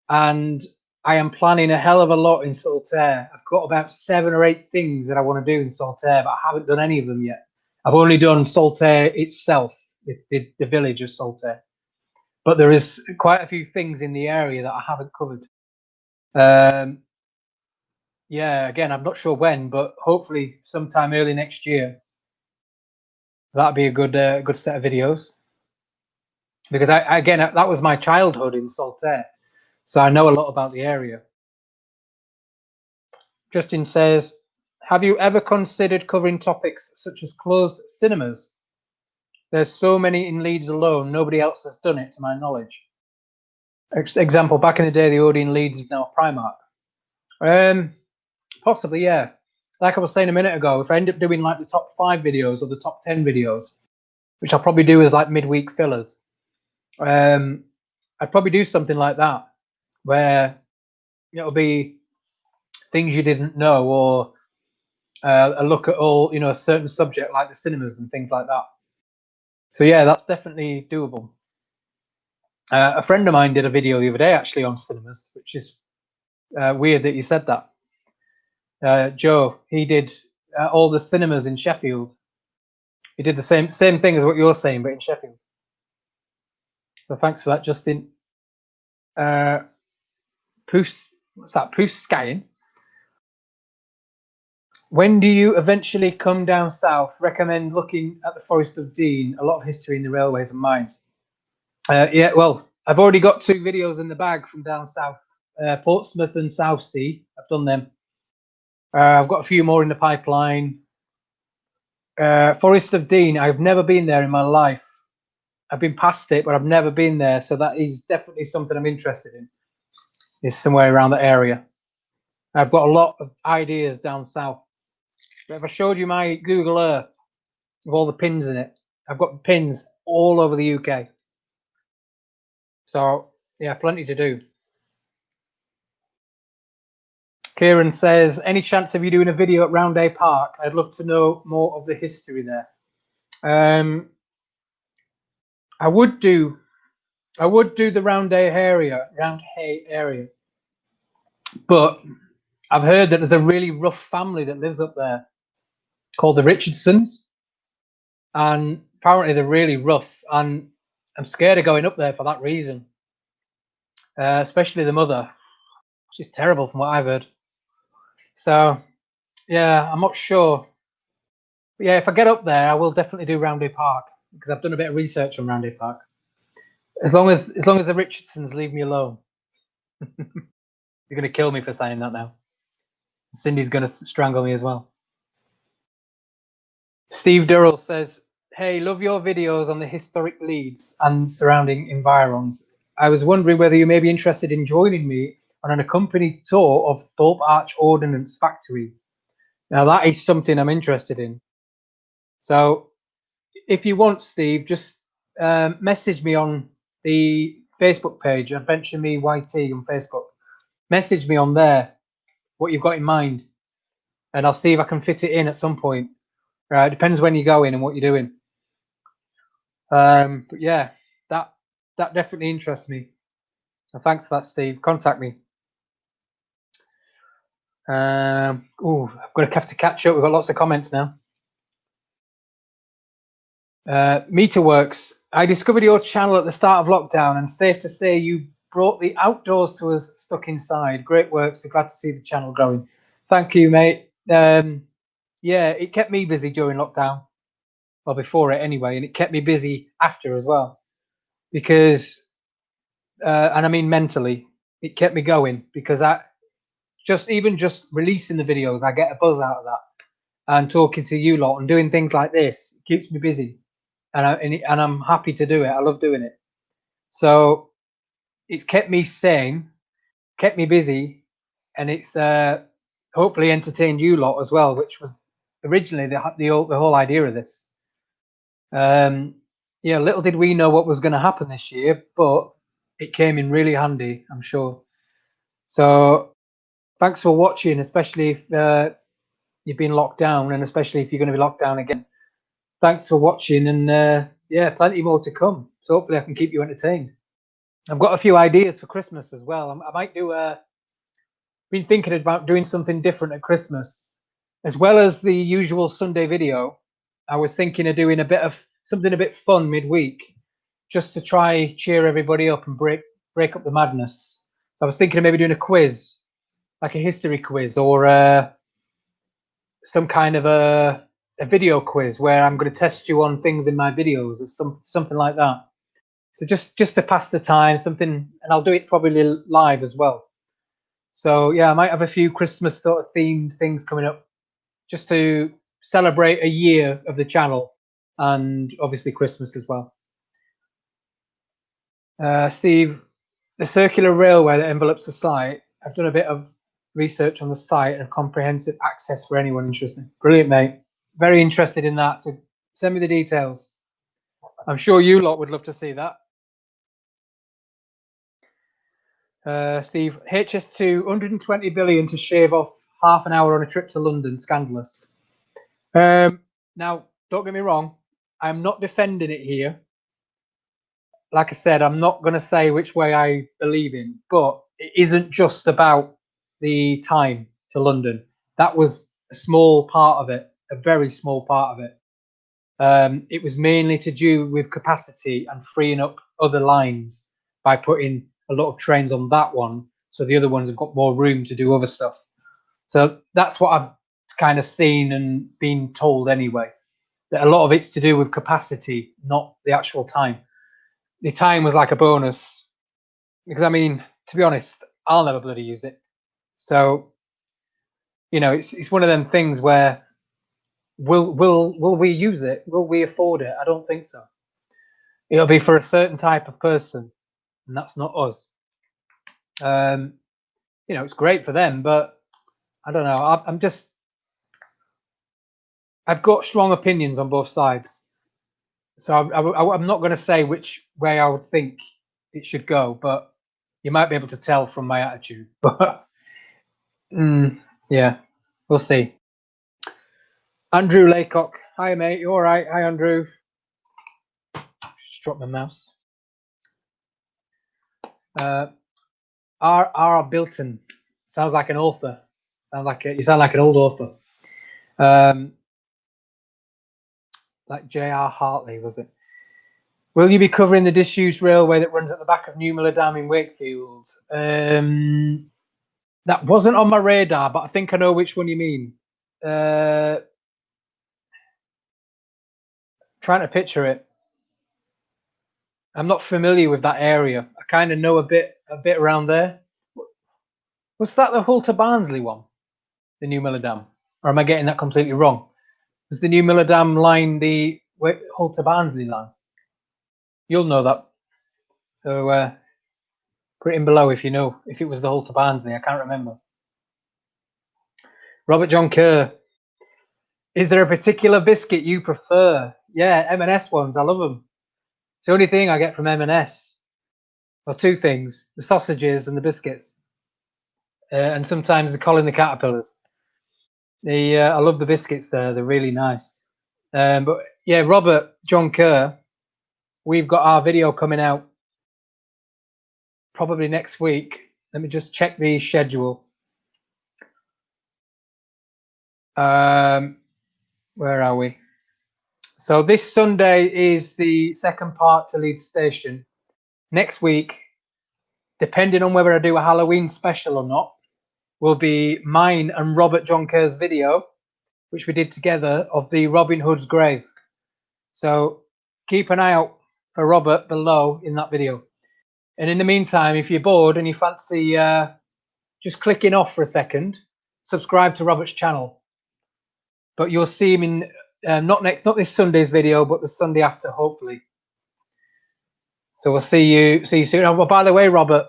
And I am planning a hell of a lot in Saltaire. I've got about 7 or 8 things that I want to do in Saltaire, but I haven't done any of them yet. I've only done Saltaire itself, the village of Saltaire. But there is quite a few things in the area that I haven't covered. Yeah, again, I'm not sure when, but hopefully sometime early next year. That'd be a good set of videos. Because again, that was my childhood in Saltaire. So I know a lot about the area. Justin says, have you ever considered covering topics such as closed cinemas? There's so many in Leeds alone, nobody else has done it to my knowledge. Example, back in the day, the Odeon Leeds is now Primark. Possibly, yeah. Like I was saying a minute ago, if I end up doing like the top 5 videos or the top 10 videos, which I'll probably do as like midweek fillers, I'd probably do something like that, where it'll be things you didn't know, or a look at all, a certain subject like the cinemas and things like that. So yeah, that's definitely doable. A friend of mine did a video the other day actually on cinemas, which is weird that you said that. Joe, he did all the cinemas in Sheffield. He did the same thing as what you're saying, but in Sheffield. So thanks for that, Justin. What's that? Poos Skyin. When do you eventually come down south? Recommend looking at the Forest of Dean. A lot of history in the railways and mines. Yeah, well, I've already got 2 videos in the bag from down south. Portsmouth and Southsea. I've done them. I've got a few more in the pipeline. Forest of Dean. I've never been there in my life. I've been past it, but I've never been there. So that is definitely something I'm interested in. Is somewhere around the area. I've got a lot of ideas down south. But if I showed you my Google Earth with all the pins in it, I've got pins all over the UK. So yeah, plenty to do. Kieran says, any chance of you doing a video at Roundhay Park? I'd love to know more of the history there. I would do the Roundhay area, but I've heard that there's a really rough family that lives up there called the Richardsons, and apparently they're really rough, and I'm scared of going up there for that reason. Especially the mother. She's terrible from what I've heard. So yeah, I'm not sure. But yeah, if I get up there, I will definitely do Roundhay Park, because I've done a bit of research on Roundhay Park. As long as the Richardsons leave me alone. They're gonna kill me for saying that now. Cindy's gonna strangle me as well. Steve Durrell says, "Hey, love your videos on the historic Leeds and surrounding environs. I was wondering whether you may be interested in joining me on an accompanied tour of Thorpe Arch Ordnance Factory." Now that is something I'm interested in. So if you want, Steve, just message me on the Facebook page, AdventureMe YT on Facebook. Message me on there what you've got in mind, and I'll see if I can fit it in at some point. Right, depends when you go in and what you're doing. But yeah, that definitely interests me. So thanks for that, Steve. Contact me. I'm going to have to catch up. We've got lots of comments now. Meterworks. I discovered your channel at the start of lockdown, and safe to say you brought the outdoors to us stuck inside. Great work. So glad to see the channel growing. Thank you, mate. Yeah, it kept me busy during lockdown, well, before it anyway, and it kept me busy after as well, because and I mean mentally, it kept me going, because I just releasing the videos, I get a buzz out of that, and talking to you lot and doing things like this keeps me busy, and I'm happy to do it. I love doing it, so it's kept me sane, kept me busy, and it's hopefully entertained you lot as well, which was originally the whole idea of this. Yeah, little did we know what was going to happen this year, but it came in really handy, I'm sure. So thanks for watching, especially if you've been locked down, and especially if you're going to be locked down again. Thanks for watching, and yeah, plenty more to come. So hopefully I can keep you entertained. I've got a few ideas for Christmas as well. I might do been thinking about doing something different at Christmas, as well as the usual Sunday video. I was thinking of doing something a bit fun midweek, just to try cheer everybody up and break up the madness. So I was thinking of maybe doing a quiz, like a history quiz, or some kind of a video quiz where I'm going to test you on things in my videos, or something like that. So just to pass the time, something, and I'll do it probably live as well. So yeah, I might have a few Christmas sort of themed things coming up, just to celebrate a year of the channel, and obviously Christmas as well. Steve, the circular railway that envelopes the site, I've done a bit of research on the site and comprehensive access for anyone interested. Brilliant, mate. Very interested in that. So send me the details. I'm sure you lot would love to see that. Steve, HS2, 120 billion to shave off half an hour on a trip to London. Scandalous. Now, don't get me wrong. I'm not defending it here. Like I said, I'm not going to say which way I believe in, but it isn't just about the time to London. That was a small part of it, a very small part of it. It was mainly to do with capacity and freeing up other lines by putting a lot of trains on that one, so the other ones have got more room to do other stuff. So that's what I've kind of seen and been told anyway, that a lot of it's to do with capacity, not the actual time. The time was like a bonus, because I mean, to be honest, I'll never bloody use it. So, you know, it's one of them things where will we use it? Will we afford it? I don't think so. It'll be for a certain type of person, and that's not us. You know, it's great for them, but I don't know. I've got strong opinions on both sides, so I'm not going to say which way I would think it should go, but you might be able to tell from my attitude. But yeah, we'll see. Andrew Laycock, hi mate, you all right? Hi Andrew. Just dropped my mouse. R. Bilton, sounds like an author. You sound like an old author. Like J.R. Hartley, was it? Will you be covering the disused railway that runs at the back of Newmiller Dam in Wakefield? That wasn't on my radar, but I think I know which one you mean. Trying to picture it. I'm not familiar with that area. I kind of know a bit around there. Was that the Hull to Barnsley one? The new Miller Dam? Or am I getting that completely wrong? Was the new Miller Dam line the Hull to Barnsley line? You'll know that. So put it in below if you know if it was the Hull to Barnsley. I can't remember. Robert John Kerr. Is there a particular biscuit you prefer? Yeah, M&S ones. I love them. It's the only thing I get from M&S. Well, two things: the sausages and the biscuits, and sometimes the Colin the Caterpillars. I love the biscuits there. They're really nice. But yeah, Robert John Kerr, we've got our video coming out probably next week. Let me just check the schedule. Where are we? So this Sunday is the second part to Leeds Station. Next week, depending on whether I do a Halloween special or not, will be mine and Robert John Kerr's video, which we did together, of the Robin Hood's grave. So keep an eye out for Robert below in that video. And in the meantime, if you're bored and you fancy just clicking off for a second, subscribe to Robert's channel. But you'll see him in not this Sunday's video, but the Sunday after, hopefully. So we'll see you soon. Oh, well, by the way, Robert,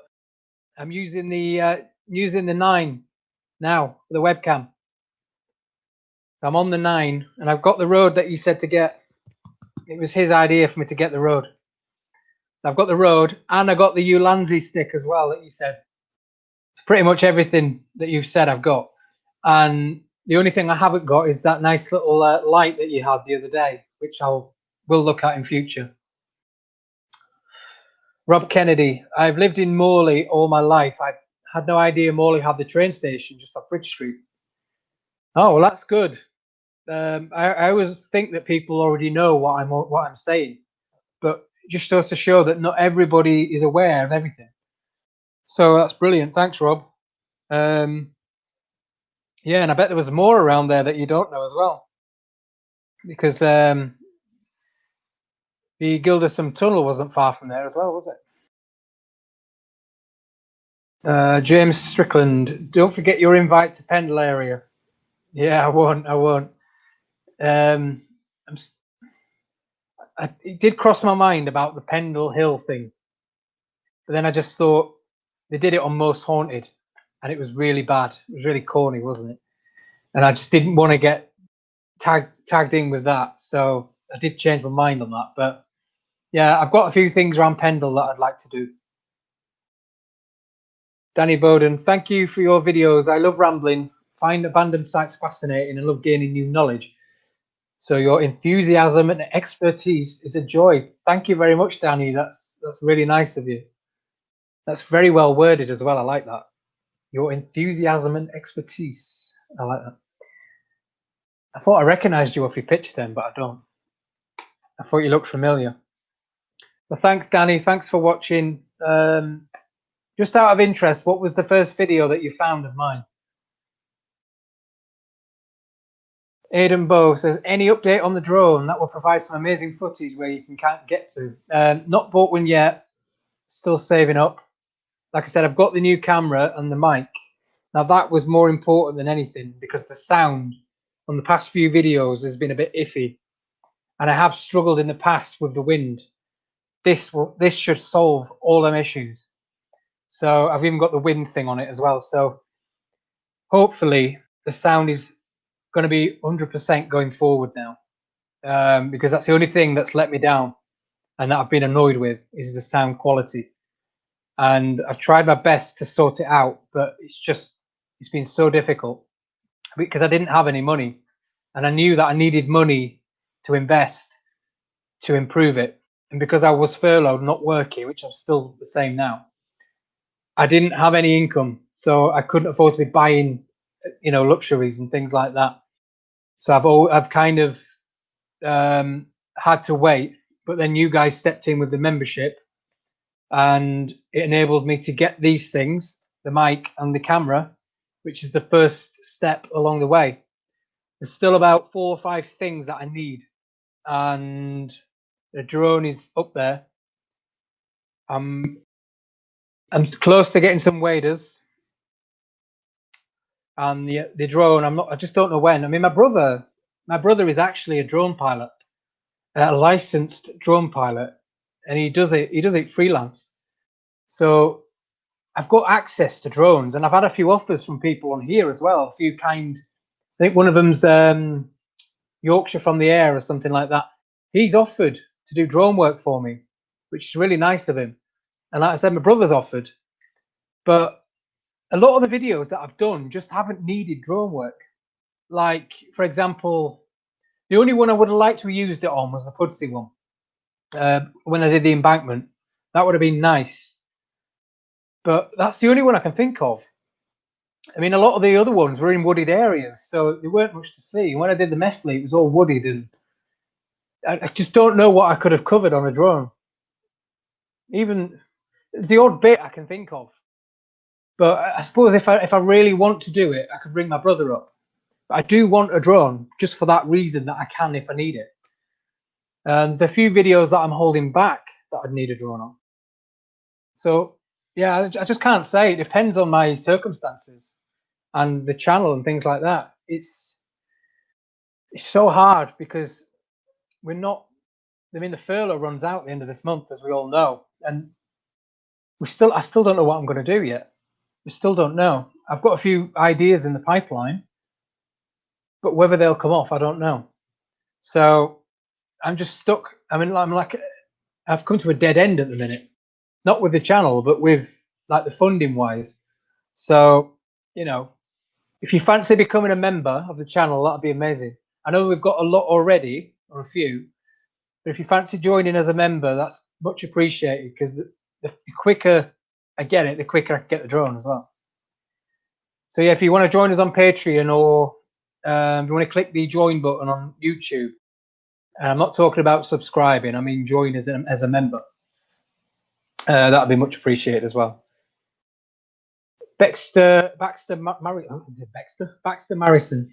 I'm using the 9 now for the webcam. I'm on the 9, and I've got the road that you said to get. It was his idea for me to get the road. I've got the road, and I got the Ulanzi stick as well that you said. Pretty much everything that you've said I've got, and the only thing I haven't got is that nice little light that you had the other day, which will look at in future. Rob Kennedy, I've lived in Morley all my life. I had no idea Morley had the train station just off Bridge Street. Oh, well, that's good. I always think that people already know what I'm saying, but it just goes to show that not everybody is aware of everything. So that's brilliant. Thanks, Rob. Yeah, and I bet there was more around there that you don't know as well, because the Gildersome Tunnel wasn't far from there as well, was it? James Strickland, don't forget your invite to Pendle area. Yeah, I won't. It did cross my mind about the Pendle Hill thing, but then I just thought they did it on Most Haunted, and it was really bad. It was really corny, wasn't it? And I just didn't want to get tagged in with that, so I did change my mind on that. But yeah, I've got a few things around Pendle that I'd like to do. Danny Bowden, thank you for your videos. I love rambling, find abandoned sites fascinating, and love gaining new knowledge. So your enthusiasm and expertise is a joy. Thank you very much, Danny. That's really nice of you. That's very well worded as well. I like that. Your enthusiasm and expertise. I like that. I thought I recognized you off your pitch then, but I don't. I thought you looked familiar. Well, thanks, Danny. Thanks for watching. Just out of interest, what was the first video that you found of mine? Aidan Bow says, any update on the drone? That will provide some amazing footage where you can't get to. Not bought one yet. Still saving up. Like I said, I've got the new camera and the mic. Now that was more important than anything, because the sound on the past few videos has been a bit iffy, and I have struggled in the past with the wind. This should solve all them issues. So I've even got the wind thing on it as well. So hopefully the sound is going to be 100% going forward now, because that's the only thing that's let me down and that I've been annoyed with is the sound quality. And I've tried my best to sort it out, but it's been so difficult because I didn't have any money, and I knew that I needed money to invest to improve it. And because I was furloughed, not working, which I'm still the same now, I didn't have any income, so I couldn't afford to be buying, luxuries and things like that. So I've kind of had to wait. But then you guys stepped in with the membership, and it enabled me to get these things, the mic and the camera, which is the first step along the way. There's still about 4 or 5 things that I need, and the drone is up there. I'm close to getting some waders, and the drone. I just don't know when. I mean, my brother is actually a drone pilot, a licensed drone pilot, and he does it freelance. So I've got access to drones, and I've had a few offers from people on here as well. A few kind. I think one of them's Yorkshire from the Air or something like that. He's offered to do drone work for me, which is really nice of him. And like I said, my brother's offered, but a lot of the videos that I've done just haven't needed drone work. Like, for example, the only one I would have liked to have used it on was the Pudsey one. When I did the embankment, that would have been nice. But that's the only one I can think of. I mean, a lot of the other ones were in wooded areas, so there weren't much to see. And when I did the Methley, it was all wooded, and I just don't know what I could have covered on a drone. Even the odd bit I can think of. But I suppose if I really want to do it, I could bring my brother up. But I do want a drone just for that reason, that I can if I need it. And the few videos that I'm holding back that I'd need a drone on. So yeah, I just can't say. It depends on my circumstances and the channel and things like that. It's so hard because we're not. I mean, the furlough runs out at the end of this month, as we all know, and I still don't know what I'm going to do yet. We still don't know. I've got a few ideas in the pipeline, but whether they'll come off, I don't know. So I'm just stuck. I mean, I've come to a dead end at the minute, not with the channel, but with like the funding wise. So, you know, if you fancy becoming a member of the channel, that'd be amazing. I know we've got a lot already, or a few, but if you fancy joining as a member, that's much appreciated, because the quicker I get it, the quicker I can get the drone as well. So yeah, if you want to join us on Patreon, or if you want to click the join button on YouTube, I'm not talking about subscribing, I mean join as a member. That'd be much appreciated as well. Baxter Marrison.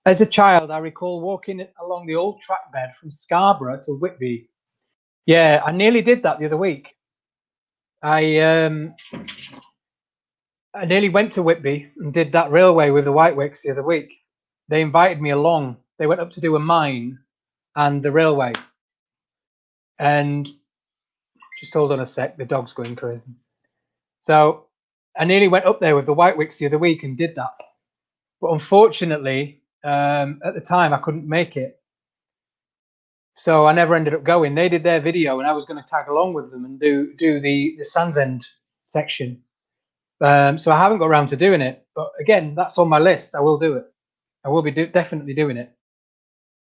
As a child, I recall walking along the old track bed from Scarborough to Whitby. Yeah, I nearly did that the other week. I nearly went to Whitby and did that railway with the Whitewicks the other week. They invited me along. They went up to do a mine and the railway. And just hold on a sec, the dog's going crazy. So I nearly went up there with the Whitewicks the other week and did that. But unfortunately, at the time, I couldn't make it. So I never ended up going. They did their video, and I was going to tag along with them and do the Sands End section. So I haven't got around to doing it. But again, that's on my list. I will do it. I will be definitely doing it.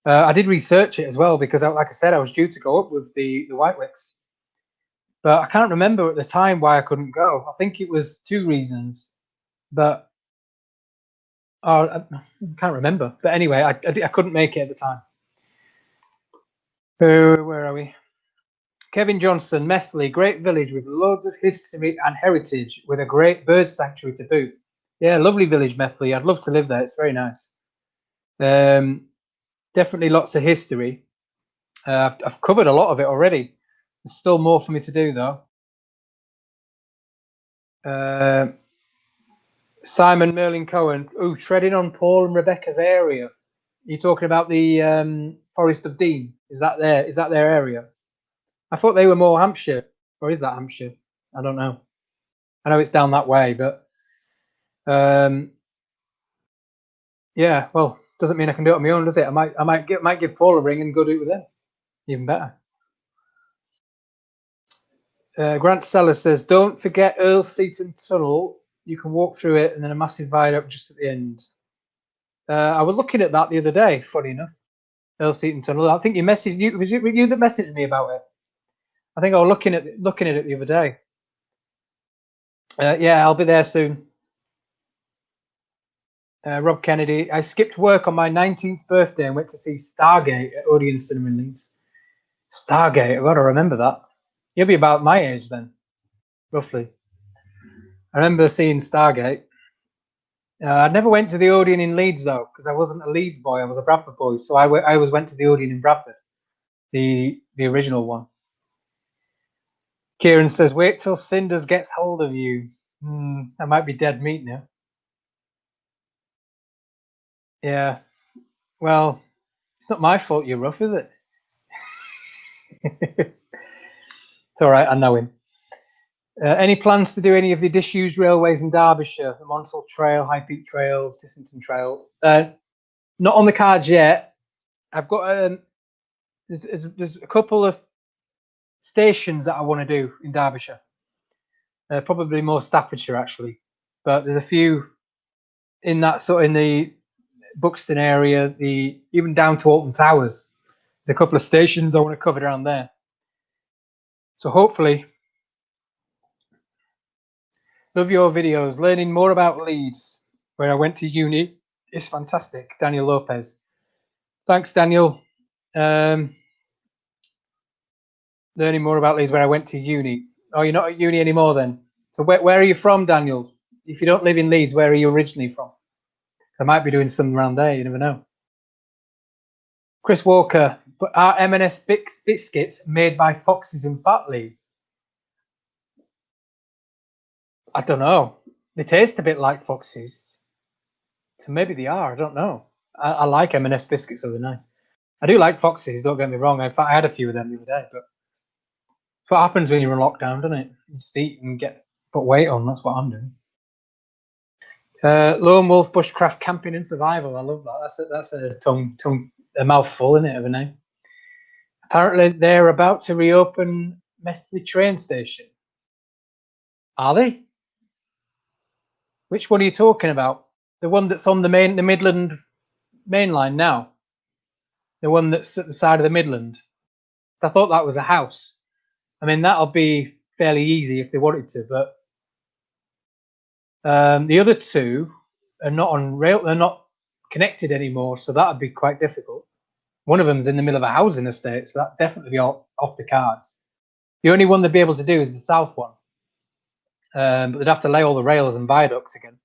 I did research it as well, because, like I said, I was due to go up with the Whitewicks. But I can't remember at the time why I couldn't go. I think it was 2 reasons. But I can't remember. But anyway, I couldn't make it at the time. Where are we? Kevin Johnson, Methley, great village with loads of history and heritage, with a great bird sanctuary to boot. Yeah, lovely village, Methley. I'd love to live there. It's very nice. Definitely lots of history. I've covered a lot of it already. There's still more for me to do, though. Simon Merlin Cohen. Ooh, treading on Paul and Rebecca's area. You're talking about the Forest of Dean? Is that their area? I thought they were more Hampshire, or is that Hampshire? I don't know. I know it's down that way, but yeah. Well, doesn't mean I can do it on my own, does it? I might give Paul a ring and go do it with them. Even better. Grant Seller says, "Don't forget Earl Seaton Tunnel. You can walk through it, and then a massive viaduct just at the end." I was looking at that the other day. Funny enough, Earl Seaton Tunnel. I think you messaged you. Was it you that messaged me about it? I think I was looking at it the other day. Yeah, I'll be there soon. Rob Kennedy. I skipped work on my 19th birthday and went to see Stargate at Odeon Cinema in Leeds. Stargate. I've got to remember that. You'll be about my age then, roughly. I remember seeing Stargate. I never went to the Odeon in Leeds, though, because I wasn't a Leeds boy. I was a Bradford boy. So I always went to the Odeon in Bradford, the original one. Kieran says, wait till Cinders gets hold of you. That might be dead meat now. Yeah. Well, it's not my fault you're rough, is it? It's all right, I know him. Any plans to do any of the disused railways in Derbyshire? The Monsell Trail, High Peak Trail, Tissington Trail? Not on the cards yet. I've got there's a couple of stations that I want to do in Derbyshire. Probably more Staffordshire actually, but there's a few in that sort in the Buxton area, even down to Alton Towers. There's a couple of stations I want to cover around there. So hopefully, love your videos. Learning more about Leeds, where I went to uni, is fantastic. Daniel Lopez. Thanks, Daniel. Learning more about Leeds, where I went to uni. Oh, you're not at uni anymore then? So where are you from, Daniel? If you don't live in Leeds, where are you originally from? I might be doing something around there, you never know. Chris Walker, but are M&S biscuits made by Foxes in Batley? I don't know. They taste a bit like Foxes. So maybe they are, I don't know. I like M&S biscuits, so they're nice. I do like Foxes, don't get me wrong. In fact, I had a few of them the other day, but it's what happens when you're in lockdown, doesn't it? You just eat and put weight on, that's what I'm doing. Lone Wolf Bushcraft Camping and Survival. I love that. That's a mouthful, isn't it, of a name? Apparently, they're about to reopen Methley train station. Are they? Which one are you talking about? The one that's on the Midland main line now? The one that's at the side of the Midland? I thought that was a house. I mean, that'll be fairly easy if they wanted to, but the other two are not on rail. They're not connected anymore, so that'd be quite difficult. One of them's in the middle of a housing estate, so that definitely be off the cards. The only one they'd be able to do is the south one, but they'd have to lay all the rails and viaducts again,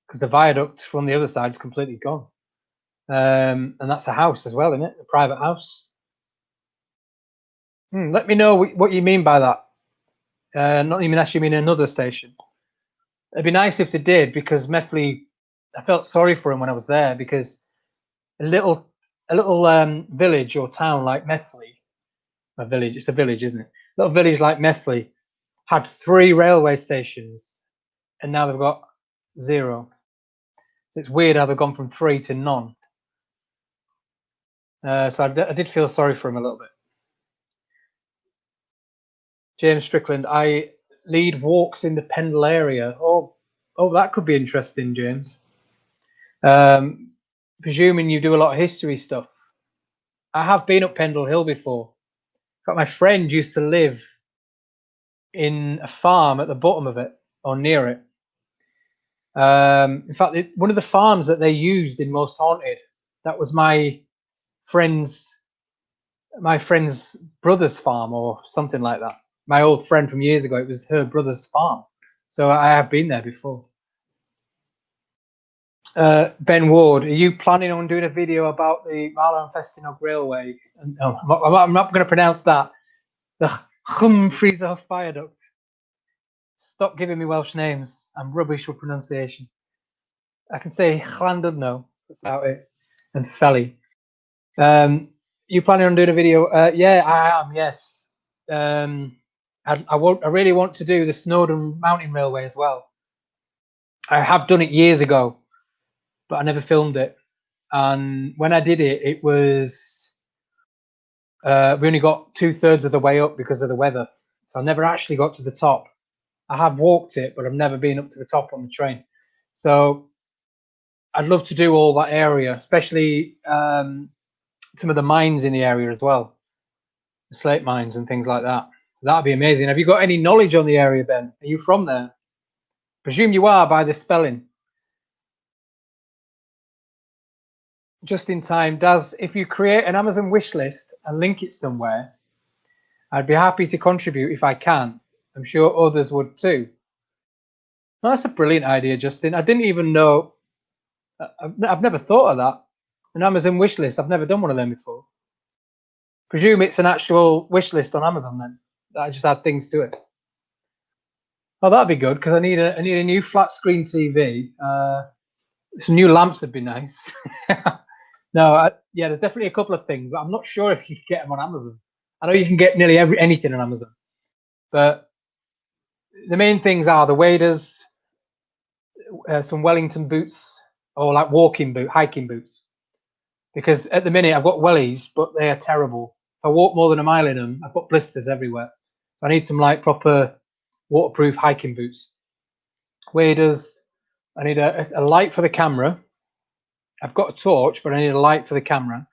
because the viaduct from the other side is completely gone. And that's a house as well, isn't it? A private house. Let me know what you mean by that. Not even actually mean another station. It'd be nice if they did, because Methley, I felt sorry for him when I was there, because a little village or town like Methley, it's a village, isn't it? A little village like Methley had 3 railway stations, and now they've got 0. So it's weird how they've gone from 3 to none. So I did feel sorry for him a little bit. James Strickland, I lead walks in the Pendle area. Oh, that could be interesting, James. Presuming you do a lot of history stuff. I have been up Pendle Hill before. But my friend used to live in a farm at the bottom of it, or near it. In fact, one of the farms that they used in Most Haunted, that was my friend's brother's farm or something like that. My old friend from years ago, it was her brother's farm. So I have been there before. Ben Ward, are you planning on doing a video about the Marlow and Festinock Railway? No, I'm not going to pronounce that. The Humphreyshoff Viaduct. Stop giving me Welsh names. I'm rubbish with pronunciation. I can say Llandudno, that's about it, and Felly. You planning on doing a video? Yeah, I am. Yes. I really want to do the Snowdon Mountain Railway as well. I have done it years ago, but I never filmed it. And when I did it, it was we only got 2/3 of the way up because of the weather, so I never actually got to the top. I have walked it, but I've never been up to the top on the train. So I'd love to do all that area, especially some of the mines in the area as well, the slate mines and things like that. That'd be amazing. Have you got any knowledge on the area, Ben? Are you from there? Presume you are by the spelling. Just in time, Daz, if you create an Amazon wish list and link it somewhere, I'd be happy to contribute if I can. I'm sure others would too. Well, that's a brilliant idea, Justin. I didn't even know. I've never thought of that. An Amazon wish list. I've never done one of them before. Presume it's an actual wish list on Amazon then. I just add things to it. Oh, that'd be good because I need a new flat screen TV. Some new lamps would be nice. No, yeah, there's definitely a couple of things, but I'm not sure if you can get them on Amazon. I know you can get nearly anything on Amazon, but the main things are the waders, some Wellington boots, or like hiking boots. Because at the minute I've got wellies, but they are terrible. If I walk more than a mile in them, I've got blisters everywhere. I need some like proper waterproof hiking boots. Waders. I need a light for the camera. I've got a torch, but I need a light for the camera.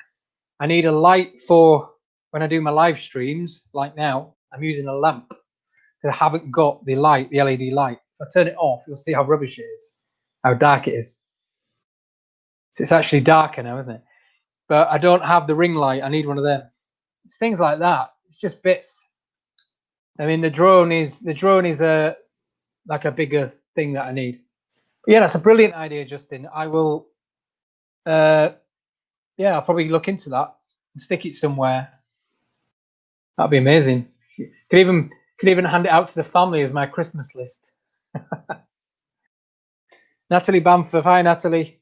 I need a light for when I do my live streams, like now. I'm using a lamp because I haven't got the light, the LED light. If I turn it off, you'll see how rubbish it is, how dark it is. So it's actually darker now, isn't it? But I don't have the ring light. I need one of them. It's things like that. It's just bits. I mean, the drone is a like a bigger thing that I need. But yeah, that's a brilliant idea, Justin. I will. Yeah, I'll probably look into that and stick it somewhere. That'd be amazing. Could even hand it out to the family as my Christmas list. Natalie Bamford, hi Natalie.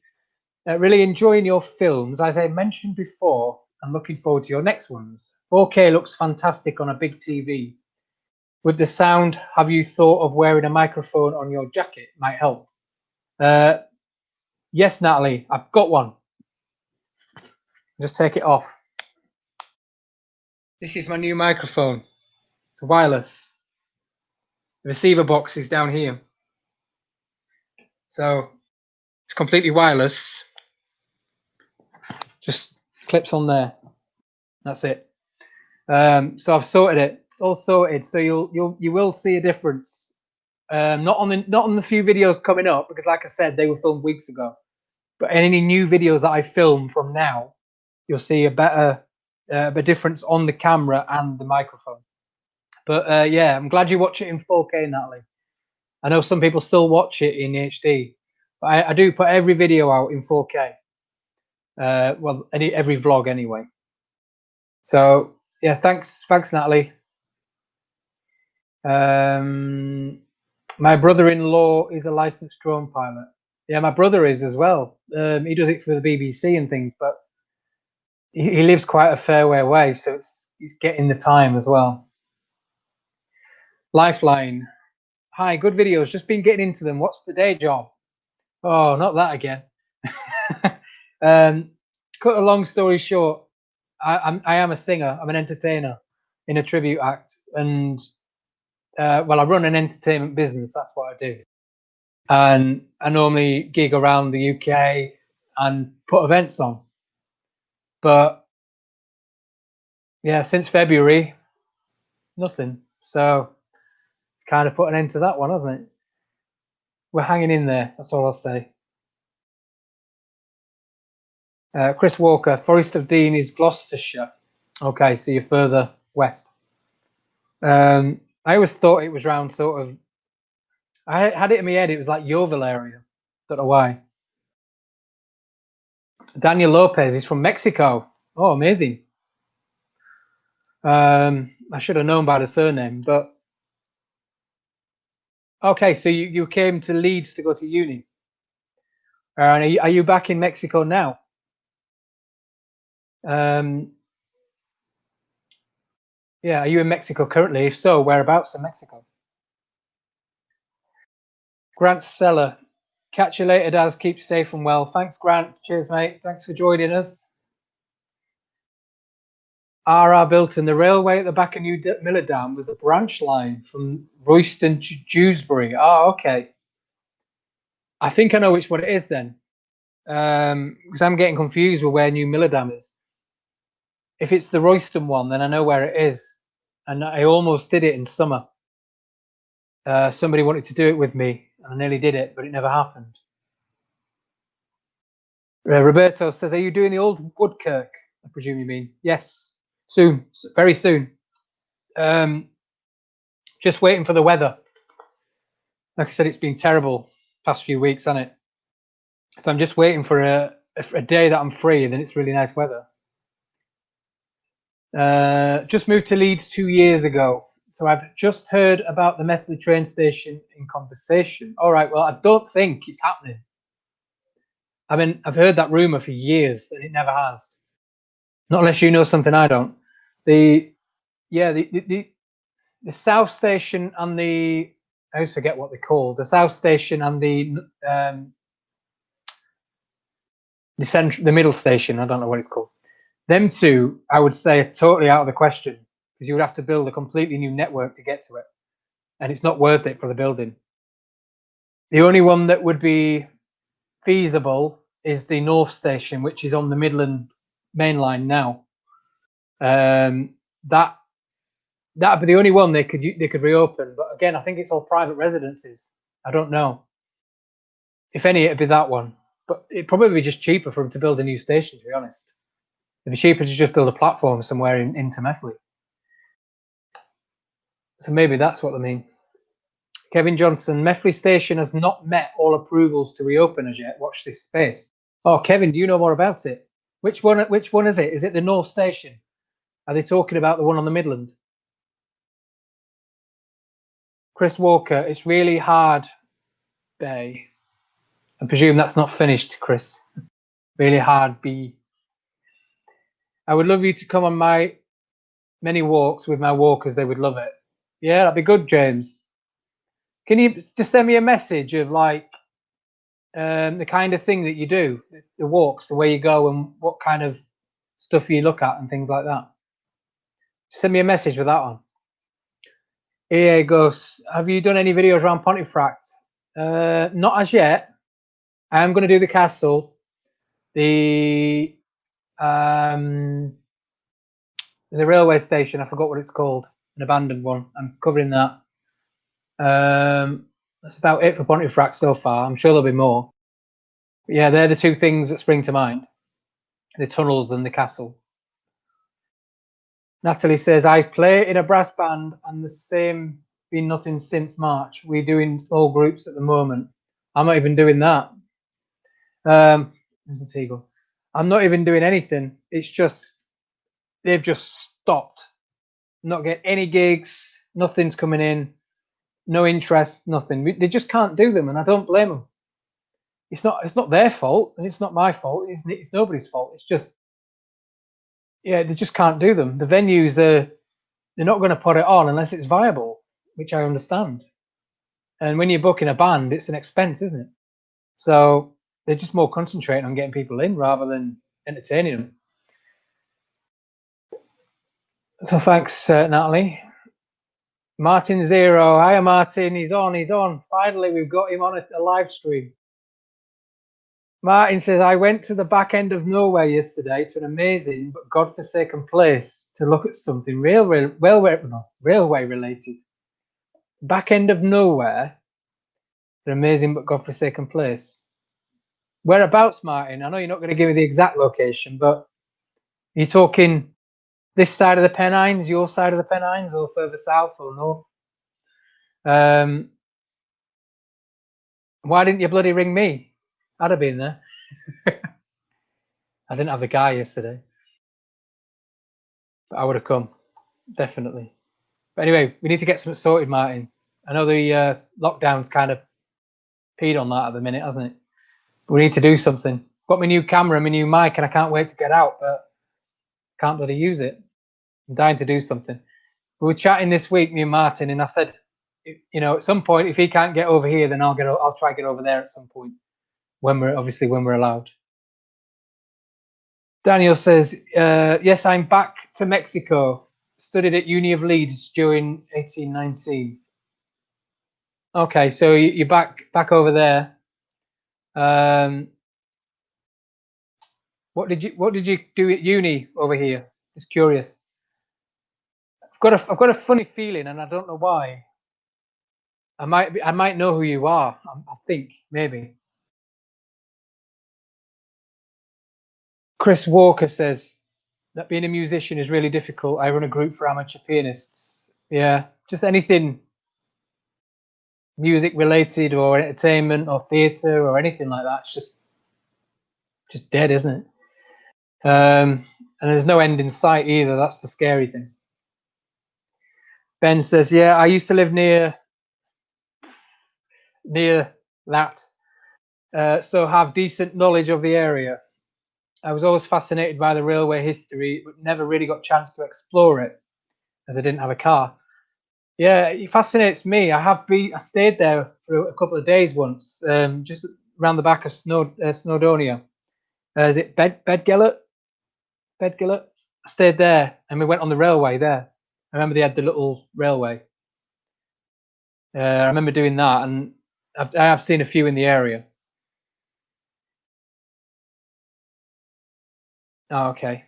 Really enjoying your films. As I mentioned before, I'm looking forward to your next ones. 4K looks fantastic on a big TV. With the sound, have you thought of wearing a microphone on your jacket? Might help. Yes, Natalie, I've got one. Just take it off. This is my new microphone. It's wireless. The receiver box is down here. So it's completely wireless. Just clips on there. That's it. So I've sorted it. It's all sorted. So you will see a difference. Not on the few videos coming up, because like I said, they were filmed weeks ago. But any new videos that I film from now, you'll see a better difference on the camera and the microphone. But yeah, I'm glad you watch it in 4K, Natalie. I know some people still watch it in HD, but I do put every video out in 4K. Well, every vlog anyway. So yeah, thanks, Natalie. My brother-in-law is a licensed drone pilot. Yeah, my brother is as well. He does it for the BBC and things, but he lives quite a fair way away, so he's getting the time as well. Lifeline. Hi, good videos. Just been getting into them. What's the day job? Oh, not that again. Cut a long story short, I am a singer. I'm an entertainer in a tribute act, and well, I run an entertainment business. That's what I do, and I normally gig around the UK and put events on. But yeah, since February, nothing. So it's kind of put an end to that one, hasn't it? We're hanging in there. That's all I'll say. Chris Walker, Forest of Dean is Gloucestershire. Okay, so you're further west. I always thought it was round sort of. I had it in my head. It was like Yeovil area. Don't know why. Daniel Lopez is from Mexico. Oh, amazing. I should have known by the surname, but okay. So you came to Leeds to go to uni. And are you back in Mexico now? Yeah, are you in Mexico currently? If so, whereabouts in Mexico? Grant Seller, catch you later, Daz. Keep safe and well. Thanks, Grant. Cheers, mate. Thanks for joining us. R.R. Bilton, the railway at the back of New Miller Dam was a branch line from Royston to Dewsbury. Oh, okay. I think I know which one it is then. Because I'm getting confused with where New Miller Dam is. If it's the Royston one, then I know where it is. And I almost did it in summer. Somebody wanted to do it with me, and I nearly did it, but it never happened. Roberto says, are you doing the old Woodkirk? I presume you mean. Yes, soon, very soon. Just waiting for the weather. Like I said, it's been terrible past few weeks, hasn't it? So I'm just waiting for a day that I'm free, and then it's really nice weather. Just moved to Leeds 2 years ago. So I've just heard about the Methley train station in conversation. All right, well, I don't think it's happening. I mean, I've heard that rumor for years and it never has. Not unless you know something I don't. The South Station and I always forget what they're called. The South Station and the middle station. I don't know what it's called. Them two, I would say, are totally out of the question because you would have to build a completely new network to get to it, and it's not worth it for the building. The only one that would be feasible is the North Station, which is on the Midland main line now. That'd be the only one they could reopen. But again, I think it's all private residences. I don't know. If any, it'd be that one. But it'd probably be just cheaper for them to build a new station, to be honest. It'd be cheaper to just build a platform somewhere into Methley. So maybe that's what they mean. Kevin Johnson, Methley Station has not met all approvals to reopen as yet. Watch this space. Oh, Kevin, do you know more about it? Which one is it? Is it the North Station? Are they talking about the one on the Midland? Chris Walker, it's really hard, Bay. I presume that's not finished, Chris. Really hard, B. I would love you to come on my many walks with my walkers. They would love it. Yeah, that'd be good, James. Can you just send me a message of like the kind of thing that you do, the walks, the way you go, and what kind of stuff you look at and things like that? Send me a message with that on. EA Ghosts, have you done any videos around Pontefract? Not as yet. I am going to do the castle. There's a railway station. I forgot what it's called. An abandoned one. I'm covering that. That's about it for Pontefract so far. I'm sure there'll be more. But yeah, they're the two things that spring to mind. The tunnels and the castle. Natalie says, I play in a brass band and the same been nothing since March. We're doing small groups at the moment. I'm not even doing that. I'm not even doing anything. It's just, they've just stopped. Not getting any gigs. Nothing's coming in. No interest, nothing. They just can't do them, and I don't blame them. It's not their fault, and it's not my fault. It's nobody's fault. It's just, yeah, they just can't do them. The venues they're not going to put it on unless it's viable, which I understand. And when you're booking a band, it's an expense, isn't it? So they're just more concentrating on getting people in rather than entertaining them. So thanks, Natalie. Martin Zero, hiya Martin, he's on. Finally, we've got him on a live stream. Martin says, I went to the back end of nowhere yesterday to an amazing but godforsaken place to look at something railway related. Back end of nowhere, an amazing but godforsaken place. Whereabouts, Martin? I know you're not going to give me the exact location, but are you talking this side of the Pennines, your side of the Pennines, or further south or north? Why didn't you bloody ring me? I'd have been there. I didn't have the guy yesterday, but I would have come, definitely. But anyway, we need to get something sorted, Martin. I know the lockdown's kind of peed on that at the minute, hasn't it? But we need to do something. Got my new camera, my new mic, and I can't wait to get out, but can't bloody use it. I'm dying to do something. We were chatting this week, me and Martin, and I said, you know, at some point, if he can't get over here, then I'll try to get over there at some point when we're allowed. Daniel says, yes, I'm back to Mexico. Studied at Uni of Leeds during 1819. Okay, so you're back over there. What did you do at uni over here? Just curious. I've got a funny feeling, and I don't know why. I might know who you are. I think maybe. Chris Walker says that being a musician is really difficult. I run a group for amateur pianists. Yeah, just anything music related or entertainment or theatre or anything like that. It's just dead, isn't it? And there's no end in sight either. That's the scary thing. Ben says, yeah, I used to live near that, so have decent knowledge of the area. I was always fascinated by the railway history, but never really got a chance to explore it as I didn't have a car. Yeah, it fascinates me. I stayed there for a couple of days once, just around the back of Snowdonia. Is it Bedgellet? Bedgellet? I stayed there, and we went on the railway there. I remember they had the little railway. I remember doing that, and I have seen a few in the area. Oh, okay.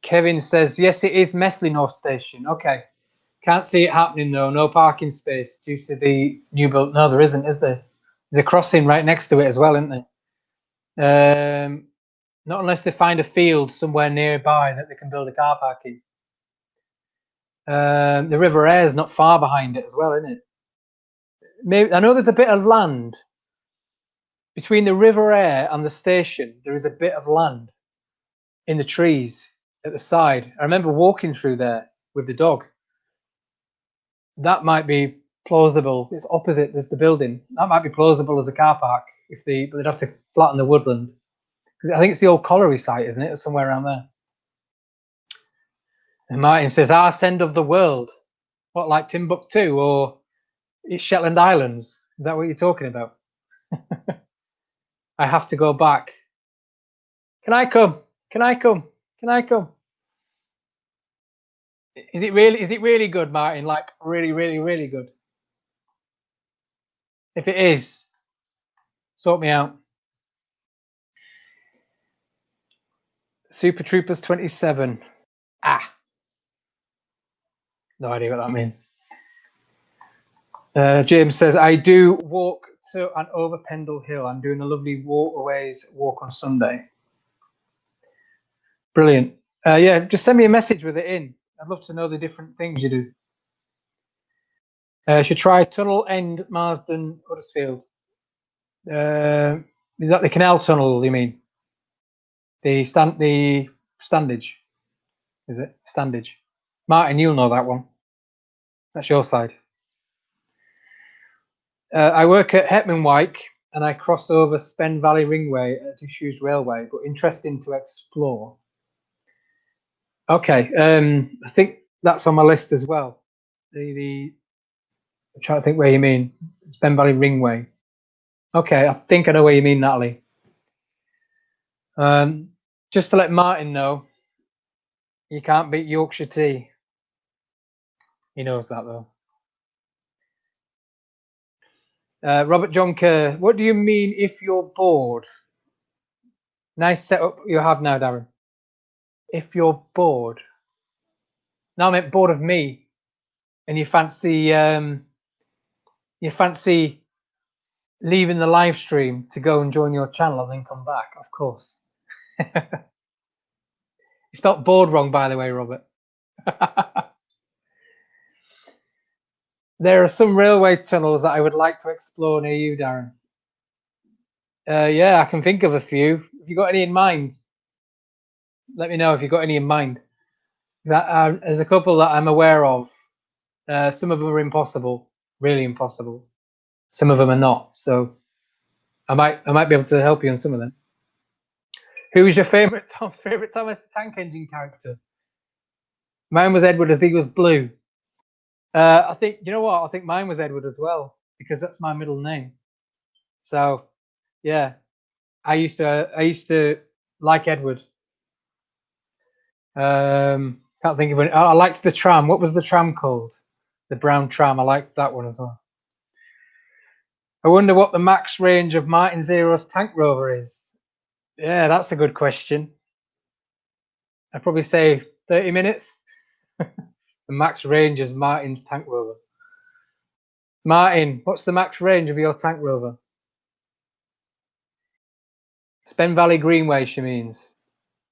Kevin says, yes, it is Methley North Station. Okay. Can't see it happening, though. No parking space due to the new build. No, there isn't, is there? There's a crossing right next to it as well, isn't there? Not unless they find a field somewhere nearby that they can build a car park in. The River Aire is not far behind it as well, isn't it? Maybe, I know there's a bit of land between the River Aire and the station. There is a bit of land in the trees at the side. I remember walking through there with the dog. That might be plausible. It's opposite. There's the building. That might be plausible as a car park but they'd have to flatten the woodland. I think it's the old colliery site, isn't it? Or somewhere around there. And Martin says, "Arse end of the world." What, like Timbuktu or Shetland Islands? Is that what you're talking about? I have to go back. Can I come? Can I come? Can I come? Is it really good, Martin? Like really, really, really good? If it is, sort me out. Super Troopers 27. Ah. No idea what that means. James says, I do walk to and over Pendle Hill. I'm doing a lovely walk on Sunday. Brilliant. Yeah, just send me a message with it in. I'd love to know the different things you do. Should try Tunnel End, Marsden, Huddersfield. Is that the canal tunnel, you mean? The standage, is it? Standage. Martin, you'll know that one. That's your side. I work at Hetman and I cross over Spen Valley Ringway at Disused Railway, but interesting to explore. Okay, I think that's on my list as well. I'm trying to think where you mean. Spen Valley Ringway. Okay, I think I know where you mean, Natalie. Just to let Martin know, you can't beat Yorkshire tea. He knows that though. Robert John Kerr, what do you mean if you're bored? Nice setup you have now, Darren. If you're bored. No, I meant bored of me. And you fancy leaving the live stream to go and join your channel and then come back, of course. You spelt bored wrong, by the way, Robert. There are some railway tunnels that I would like to explore near you, Darren. Yeah, I can think of a few. Have you got any in mind? Let me know if you've got any in mind. There's a couple that I'm aware of. Some of them are impossible, really impossible. Some of them are not. So I might be able to help you on some of them. Who's your favorite Thomas the Tank Engine character? Mine was Edward, as he was blue. I think, you know what? I think mine was Edward as well, because that's my middle name. So yeah, I used to like Edward. Can't think of it. I liked the tram. What was the tram called? The brown tram. I liked that one as well. I wonder what the max range of Martin Zero's Tank Rover is. Yeah, that's a good question. I'd probably say 30 minutes. The max range is Martin's Tank Rover. Martin, what's the max range of your Tank Rover? Spen Valley Greenway, she means.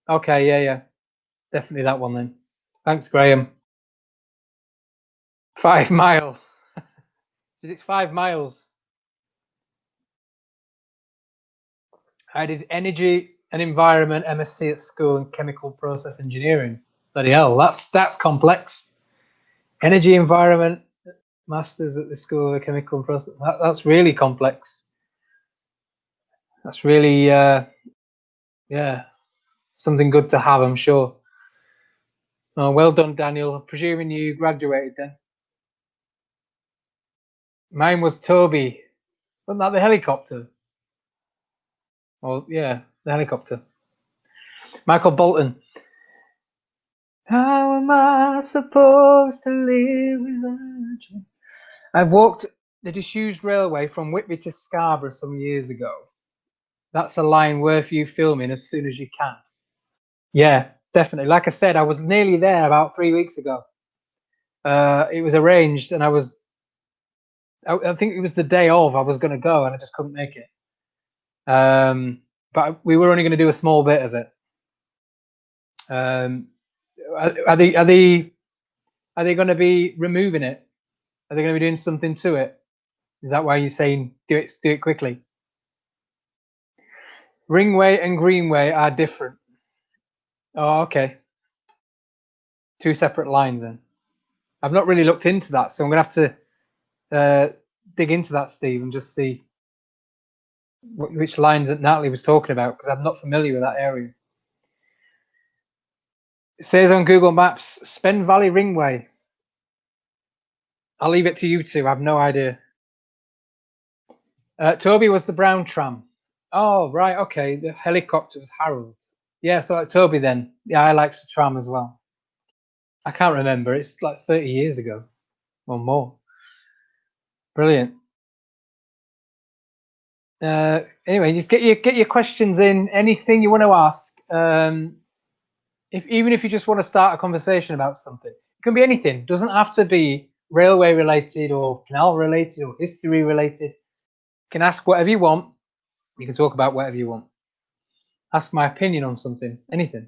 Okay, yeah. Definitely that one then. Thanks, Graham. 5 mile. So it's 5 miles. I did energy and environment MSc at school and chemical process engineering. Bloody hell, that's complex. Energy environment masters at the School of Chemical and Process. That's really complex. That's really yeah, something good to have, I'm sure. Oh, well done, Daniel. Presuming you graduated then. Mine was Toby. Wasn't that the helicopter? Well, yeah, the helicopter. Michael Bolton. How am I supposed to live without you? I've walked the disused railway from Whitby to Scarborough some years ago. That's a line worth you filming as soon as you can. Yeah, definitely. Like I said, I was nearly there about 3 weeks ago. It was arranged, and I think it was the day of I was going to go, and I just couldn't make it. But we were only going to do a small bit of it. Are they going to be removing it? Are they going to be doing something to it? Is that why you're saying do it quickly? Ringway and Greenway are different. Oh, okay. Two separate lines then. I've not really looked into that, so I'm going to have to dig into that, Steve, and just see which lines that Natalie was talking about, because I'm not familiar with that area. It says on Google Maps, Spen Valley Ringway. I'll leave it to you two. I have no idea. Toby was the brown tram. Oh, right. Okay. The helicopter was Harold. Yeah, so like Toby then. Yeah, I liked the tram as well. I can't remember. It's like 30 years ago or more. Brilliant. Anyway, just get your questions in. Anything you want to ask. Even if you just want to start a conversation about something, it can be anything. It doesn't have to be railway related or canal related or history related. You can ask whatever you want. You can talk about whatever you want. Ask my opinion on something, anything.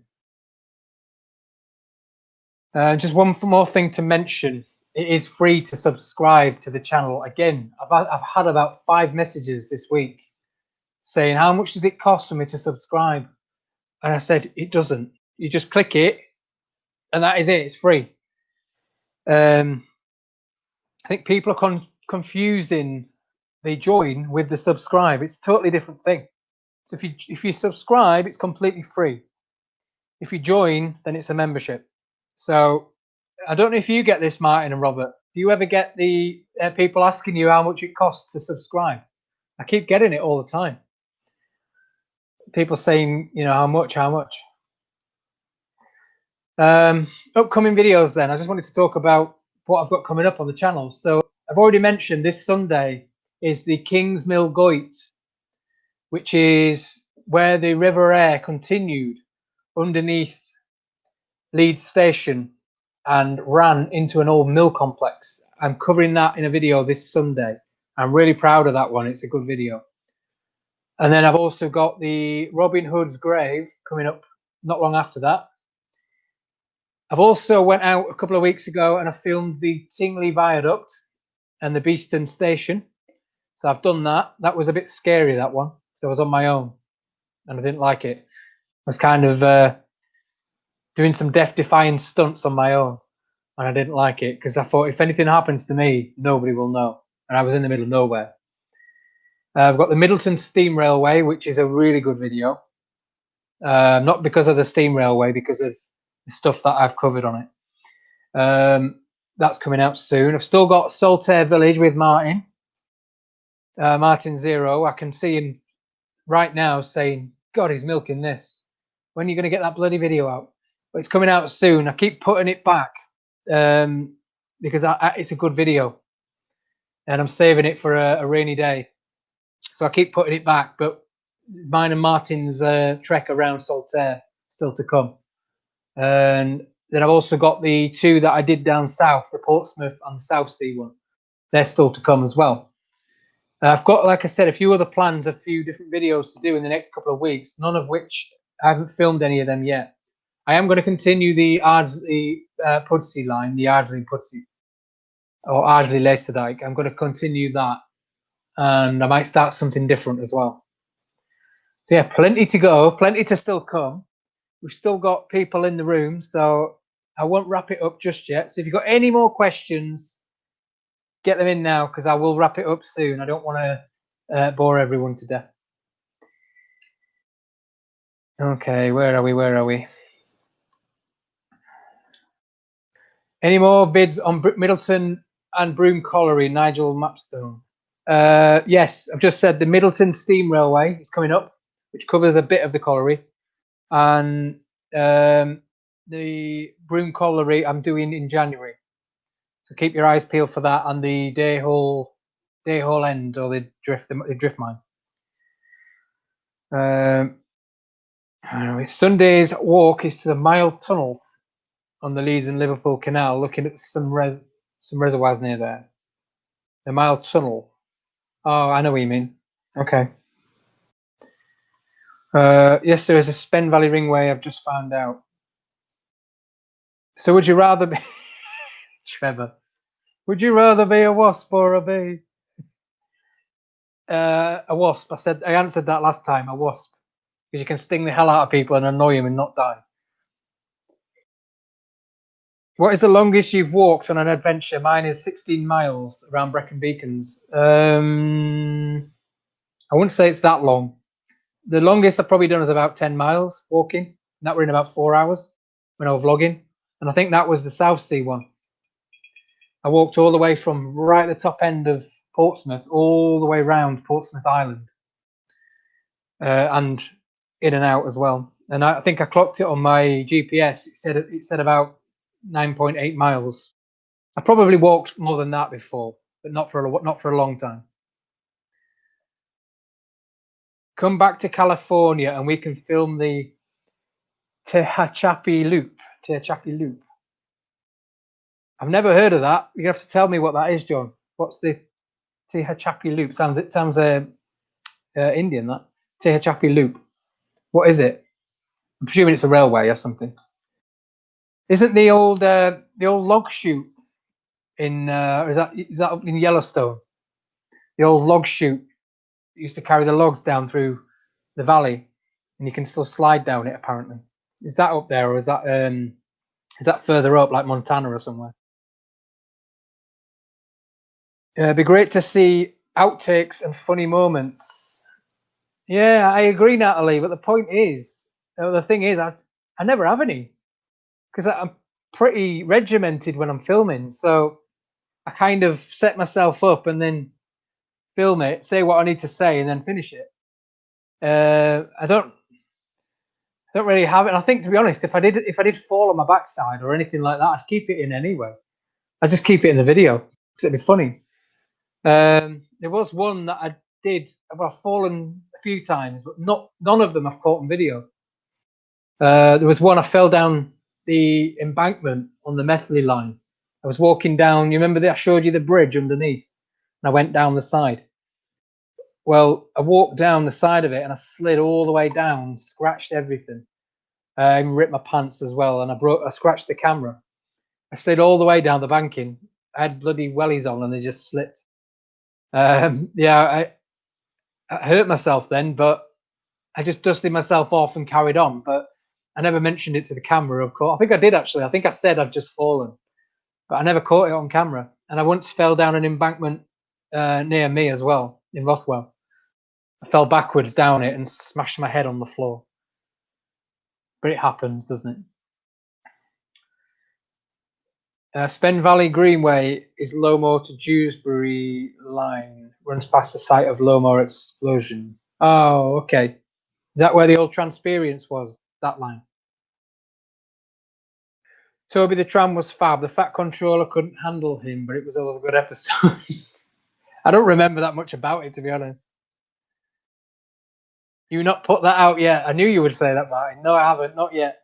Just one more thing to mention. It is free to subscribe to the channel. Again, I've had about 5 messages this week saying, how much does it cost for me to subscribe? And I said, it doesn't. You just click it and that is it. It's free. I think people are confusing the join with the subscribe. It's a totally different thing. So if you subscribe, it's completely free. If you join, then it's a membership. So I don't know if you get this, Martin and Robert. Do you ever get the people asking you how much it costs to subscribe? I keep getting it all the time. People saying, you know, how much? Upcoming videos then. I just wanted to talk about what I've got coming up on the channel. So I've already mentioned this Sunday is the King's Mill Goit, which is where the River Aire continued underneath Leeds Station and ran into an old mill complex. I'm covering that in a video this Sunday. I'm really proud of that one. It's a good video. And then I've also got the Robin Hood's grave coming up not long after that. I've also went out a couple of weeks ago and I filmed the Tingley Viaduct and the Beeston Station. So I've done that. That was a bit scary, that one. So I was on my own and I didn't like it. I was kind of doing some death-defying stunts on my own and I didn't like it because I thought if anything happens to me, nobody will know. And I was in the middle of nowhere. I've got the Middleton Steam Railway, which is a really good video. Not because of the steam railway, because of the stuff that I've covered on it. That's coming out soon. I've still got Saltaire Village with Martin. Martin Zero. I can see him right now saying, God, he's milking this. When are you going to get that bloody video out? But it's coming out soon. I keep putting it back because it's a good video. And I'm saving it for a rainy day. So I keep putting it back. But mine and Martin's trek around Saltaire still to come. And then I've also got the 2 that I did down south, the Portsmouth and the South Sea one. They're still to come as well. I've got, like I said, a few other plans, a few different videos to do in the next couple of weeks, none of which I haven't filmed any of them yet. I am going to continue the Ardsley Pudsey line, the Ardsley Pudsey, or Ardsley Leicesterdike. I'm going to continue that, and I might start something different as well. So yeah, plenty to go, plenty to still come. We've still got people in the room, so I won't wrap it up just yet. So if you've got any more questions, get them in now, because I will wrap it up soon. I don't want to bore everyone to death. Okay, where are we? Any more bids on Middleton and Broome Colliery, Nigel Mapstone? Yes, I've just said the Middleton Steam Railway is coming up, which covers a bit of the colliery. And the Broome Colliery I'm doing in January. So keep your eyes peeled for that, and the Dayhole End, or the drift mine. Sunday's walk is to the Mile Tunnel on the Leeds and Liverpool Canal, looking at some reservoirs near there. The Mile Tunnel. Oh, I know what you mean. Okay. Yes, there is a Spen Valley Ringway. I've just found out. So, would you rather be Trevor? Would you rather be a wasp or a bee? A wasp. I answered that last time. A wasp, because you can sting the hell out of people and annoy them and not die. What is the longest you've walked on an adventure? Mine is 16 miles around Brecon Beacons. I wouldn't say it's that long. The longest I've probably done is about 10 miles walking. And that were in about 4 hours when I was vlogging. And I think that was the South Sea one. I walked all the way from right at the top end of Portsmouth all the way around Portsmouth Island. And in and out as well. And I think I clocked it on my GPS. It said about 9.8 miles. I probably walked more than that before, but not for a long time. Come back to California and we can film the Tehachapi Loop. I've never heard of that. You have to tell me what that is, John. What's the Tehachapi Loop? It sounds Indian. That Tehachapi Loop. What is it? I'm presuming it's a railway or something. Isn't the old log chute in is that up in Yellowstone? The old log chute used to carry the logs down through the valley, and you can still slide down it. Apparently, is that up there, or is that further up, like Montana or somewhere? It'd be great to see outtakes and funny moments. Yeah, I agree, Natalie. But the thing is, I never have any, because I'm pretty regimented when I'm filming. So I kind of set myself up and then film it, say what I need to say, and then finish it. I don't really have it. And I think, to be honest, if I did fall on my backside or anything like that, I'd keep it in anyway. I'd just keep it in the video because it'd be funny. There was one that I did. I've fallen a few times, but none of them I've caught on video. There was one I fell down the embankment on the Methley line. I was walking down. You remember that I showed you the bridge underneath, and I went down the side. Well, I walked down the side of it and I slid all the way down, scratched everything. I ripped my pants as well, and I scratched the camera. I slid all the way down the banking. I had bloody wellies on and they just slipped. Yeah, I hurt myself then, but I just dusted myself off and carried on. But I never mentioned it to the camera, of course. I think I did, actually. I think I said I'd just fallen, but I never caught it on camera. And I once fell down an embankment near me as well, in Rothwell. I fell backwards down it and smashed my head on the floor. But it happens, doesn't it? Spen Valley Greenway is Lowmore to Dewsbury line. Runs past the site of Lowmore explosion. Oh, okay. Is that where the old Transperience was, that line? Toby the Tram was fab. The Fat Controller couldn't handle him, but it was always a good episode. I don't remember that much about it, to be honest. You not put that out yet? I knew you would say that, Martin. No, I haven't. Not yet.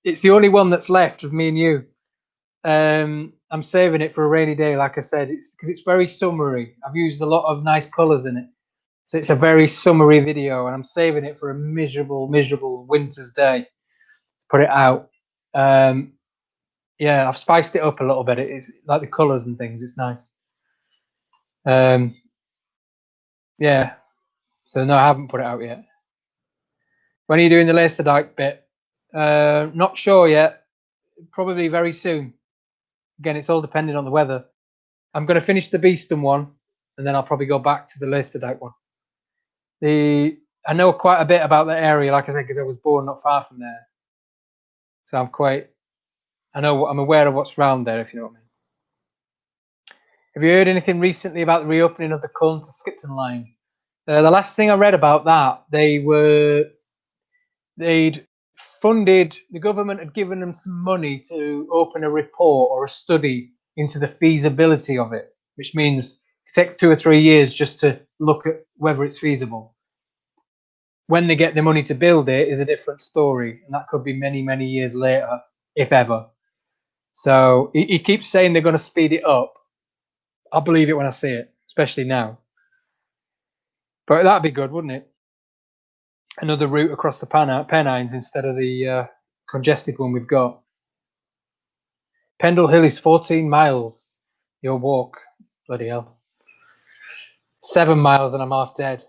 It's the only one that's left of me and you. I'm saving it for a rainy day, like I said. It's because it's very summery. I've used a lot of nice colours in it. So it's a very summery video, and I'm saving it for a miserable winter's day to put it out. Yeah, I've spiced it up a little bit. It's like the colours and things. It's nice. Yeah. So no, I haven't put it out yet. When are you doing the Laserdyke bit? Not sure yet. probably very soon. Again, it's all depending on the weather. I'm going to finish the Beeston one, and then I'll probably go back to the Leicester one. I know quite a bit about the area, like I said, because I was born not far from there. So I'm aware of what's around there, if you know what I mean. Have you heard anything recently about the reopening of the Cullen to Skipton line? The last thing I read about that, they'd funded, the government had given them some money to open a report or a study into the feasibility of it, which means it takes 2 or 3 years just to look at whether it's feasible. When they get the money to build it is a different story, and that could be many, many years later, if ever. So he keeps saying they're going to speed it up. I'll believe it when I see it, especially now. But that'd be good, wouldn't it? Another route across the Pennines instead of the congested one we've got. Pendle Hill is 14 miles. Your walk, bloody hell. 7 miles and I'm half dead.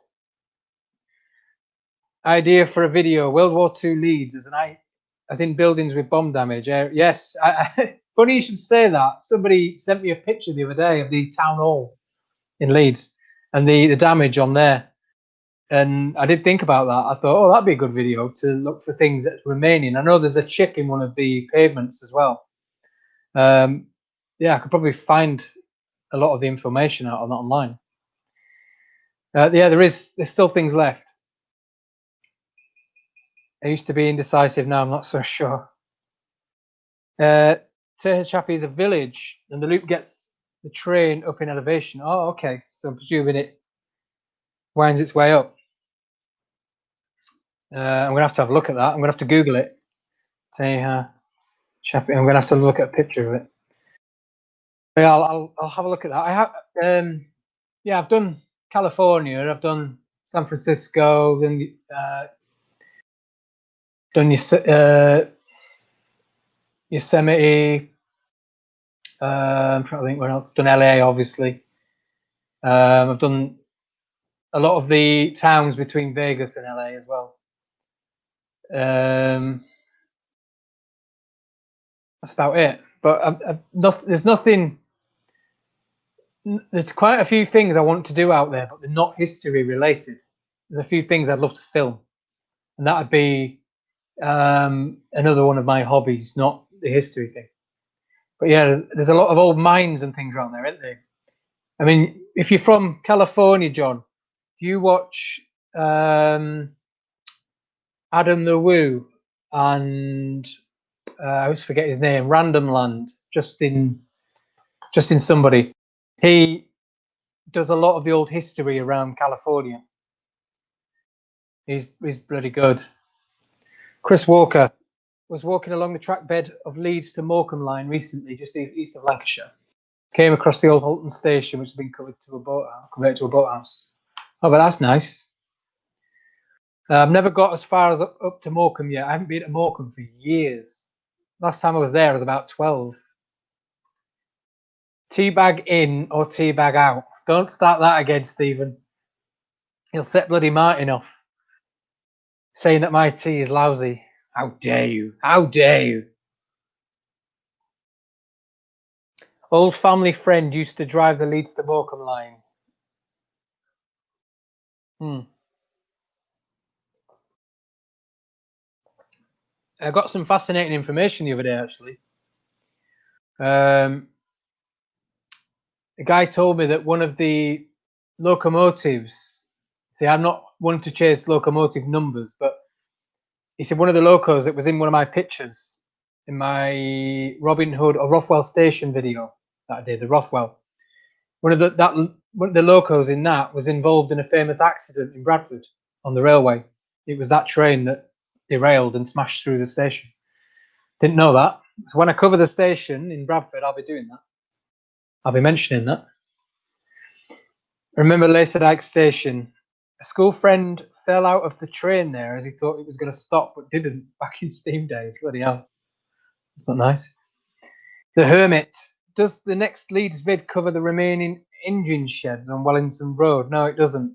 Idea for a video: World War II Leeds as in buildings with bomb damage. Yes, funny you should say that. Somebody sent me a picture the other day of the town hall in Leeds and the damage on there. And I did think about that. I thought, oh, that'd be a good video to look for things that's remaining. I know there's a chip in one of the pavements as well. Yeah, I could probably find a lot of the information out on that online. Yeah, there's still things left. I used to be indecisive. Now I'm not so sure. Chappie is a village, and the loop gets the train up in elevation. Oh, okay. So I'm presuming it winds its way up. I'm gonna have to have a look at that. I'm gonna have to Google it. Chappie. I'm gonna have to look at a picture of it. Yeah, I'll have a look at that. I have. Yeah, I've done California. I've done San Francisco. Then done Yosemite. I'm trying to think where else. Done LA, obviously. I've done a lot of the towns between Vegas and LA as well. That's about it. But there's nothing. There's quite a few things I want to do out there, but they're not history related. There's a few things I'd love to film, and that'd be another one of my hobbies, not the history thing. But yeah, there's a lot of old mines and things around there, isn't there? I mean, if you're from California, John, do you watch Adam the Woo and I always forget his name, Random Land, Justin somebody. He does a lot of the old history around California. He's bloody good. Chris Walker was walking along the track bed of Leeds to Morecambe line recently, just east of Lancashire. Came across the old Hulton station, which has been converted to a boathouse. Oh, but that's nice. I've never got as far as up to Morecambe yet. I haven't been to Morecambe for years. Last time I was there, I was about 12. Teabag in or teabag out? Don't start that again, Stephen. He'll set bloody Martin off, saying that my tea is lousy. How dare you? How dare you? Old family friend used to drive the Leeds to Morecambe line. I got some fascinating information the other day, actually. A guy told me that one of the locomotives, see, I'm not one to chase locomotive numbers, but he said one of the locos that was in one of my pictures in my Robin Hood or Rothwell Station video that I did, the Rothwell. One of the locos in that was involved in a famous accident in Bradford on the railway. It was that train that derailed and smashed through the station. Didn't know that. So when I cover the station in Bradford, I'll be doing that. I'll be mentioning that. I remember Lacerdyke Station. A school friend fell out of the train there as he thought it was going to stop, but didn't. Back in steam days. Bloody hell. That's not nice. The Hermit. Does the next Leeds vid cover the remaining engine sheds on Wellington Road? No, it doesn't.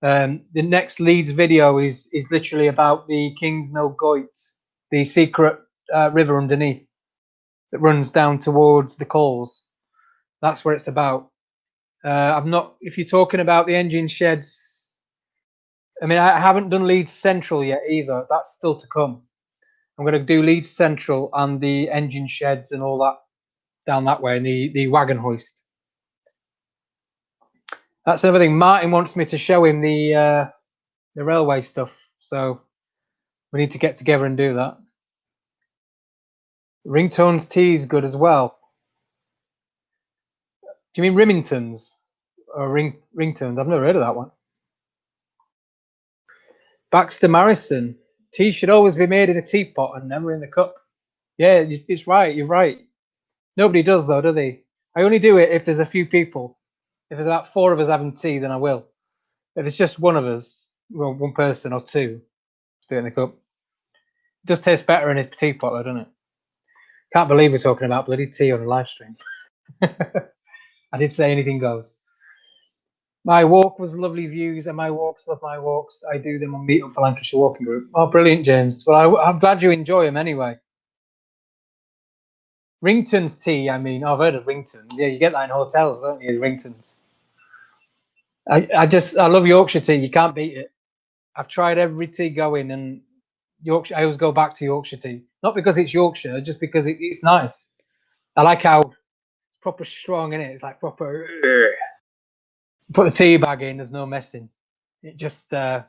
The next Leeds video is literally about the Kingsmill Goit, the secret river underneath. that runs down towards the coals. That's what it's about. I've not. If you're talking about the engine sheds, I mean, I haven't done Leeds Central yet either. That's still to come. I'm going to do Leeds Central and the engine sheds and all that down that way, and the wagon hoist. That's another thing. Martin wants me to show him the railway stuff, so we need to get together and do that. Ringtones tea is good as well. Do you mean Rimingtons or ringtones? I've never heard of that one. Baxter Marrison, tea should always be made in a teapot and never in the cup. Yeah, it's right. You're right. Nobody does though, do they? I only do it if there's a few people. If there's about 4 of us having tea, then I will. If it's just one of us, well, one person or 2, do it in the cup. It does taste better in a teapot, though, doesn't it? Can't believe we're talking about bloody tea on a live stream. I did say anything goes. My walk was lovely views, and my walks love my walks. I do them on Meet Up for Lancashire Walking Group. Oh, brilliant, James. Well, I'm glad you enjoy them anyway. Rington's tea, I mean, I've heard of Rington. Yeah, you get that in hotels, don't you? Ringtons. I love Yorkshire tea. You can't beat it. I've tried every tea going, and Yorkshire. I always go back to Yorkshire tea, not because it's Yorkshire, just because it's nice. I like how it's proper strong in it. It's like proper. Put the tea bag in. There's no messing. It just yeah,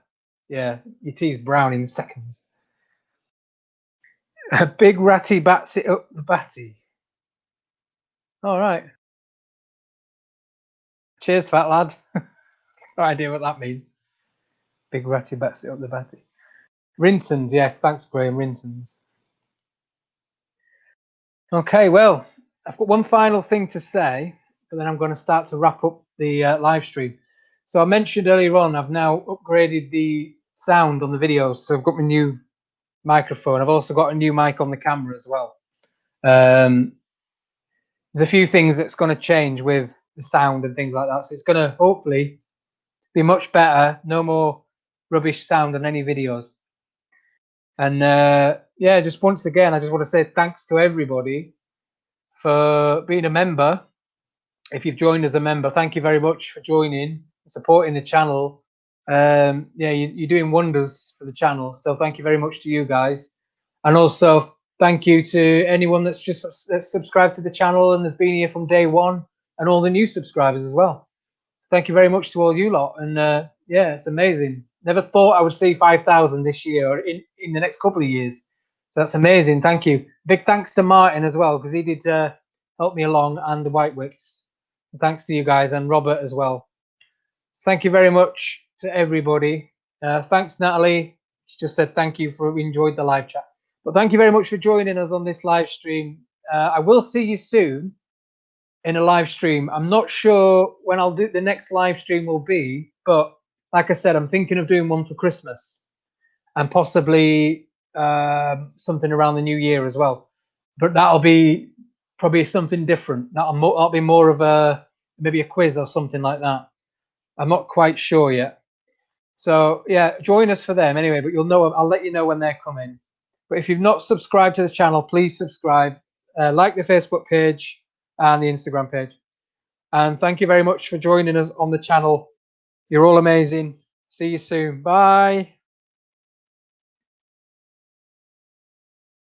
your tea's brown in seconds. A big ratty bats it up the batty. All right. Cheers, fat lad. No idea what that means. Big ratty bats it up the batty. Rintons, yeah. Thanks, Graham. Rintons. Okay, well, I've got one final thing to say, but then I'm going to start to wrap up the live stream. So I mentioned earlier on, I've now upgraded the sound on the videos. So I've got my new microphone. I've also got a new mic on the camera as well. There's a few things that's going to change with the sound and things like that. So it's going to hopefully be much better. No more rubbish sound on any videos. And yeah, just once again, I just want to say thanks to everybody for being a member. If you've joined as a member, thank you very much for joining, supporting the channel. Yeah, you're doing wonders for the channel. So thank you very much to you guys. And also thank you to anyone that's just subscribed to the channel and has been here from day one, and all the new subscribers as well. Thank you very much to all you lot. And yeah, it's amazing. Never thought I would see 5,000 this year or in the next couple of years. So that's amazing. Thank you. Big thanks to Martin as well, because he did help me along, and the White Wits. Thanks to you guys, and Robert as well. Thank you very much to everybody. Thanks, Natalie. She just said thank you for enjoyed the live chat. But thank you very much for joining us on this live stream. I will see you soon in a live stream. I'm not sure when I'll do the next live stream will be, but like I said, I'm thinking of doing one for Christmas and possibly something around the new year as well. But that'll be probably something different. That'll be more of a maybe a quiz or something like that. I'm not quite sure yet. So yeah, join us for them anyway. But you'll know. I'll let you know when they're coming. But if you've not subscribed to the channel, please subscribe. Like the Facebook page and the Instagram page. And thank you very much for joining us on the channel. You're all amazing. See you soon. Bye.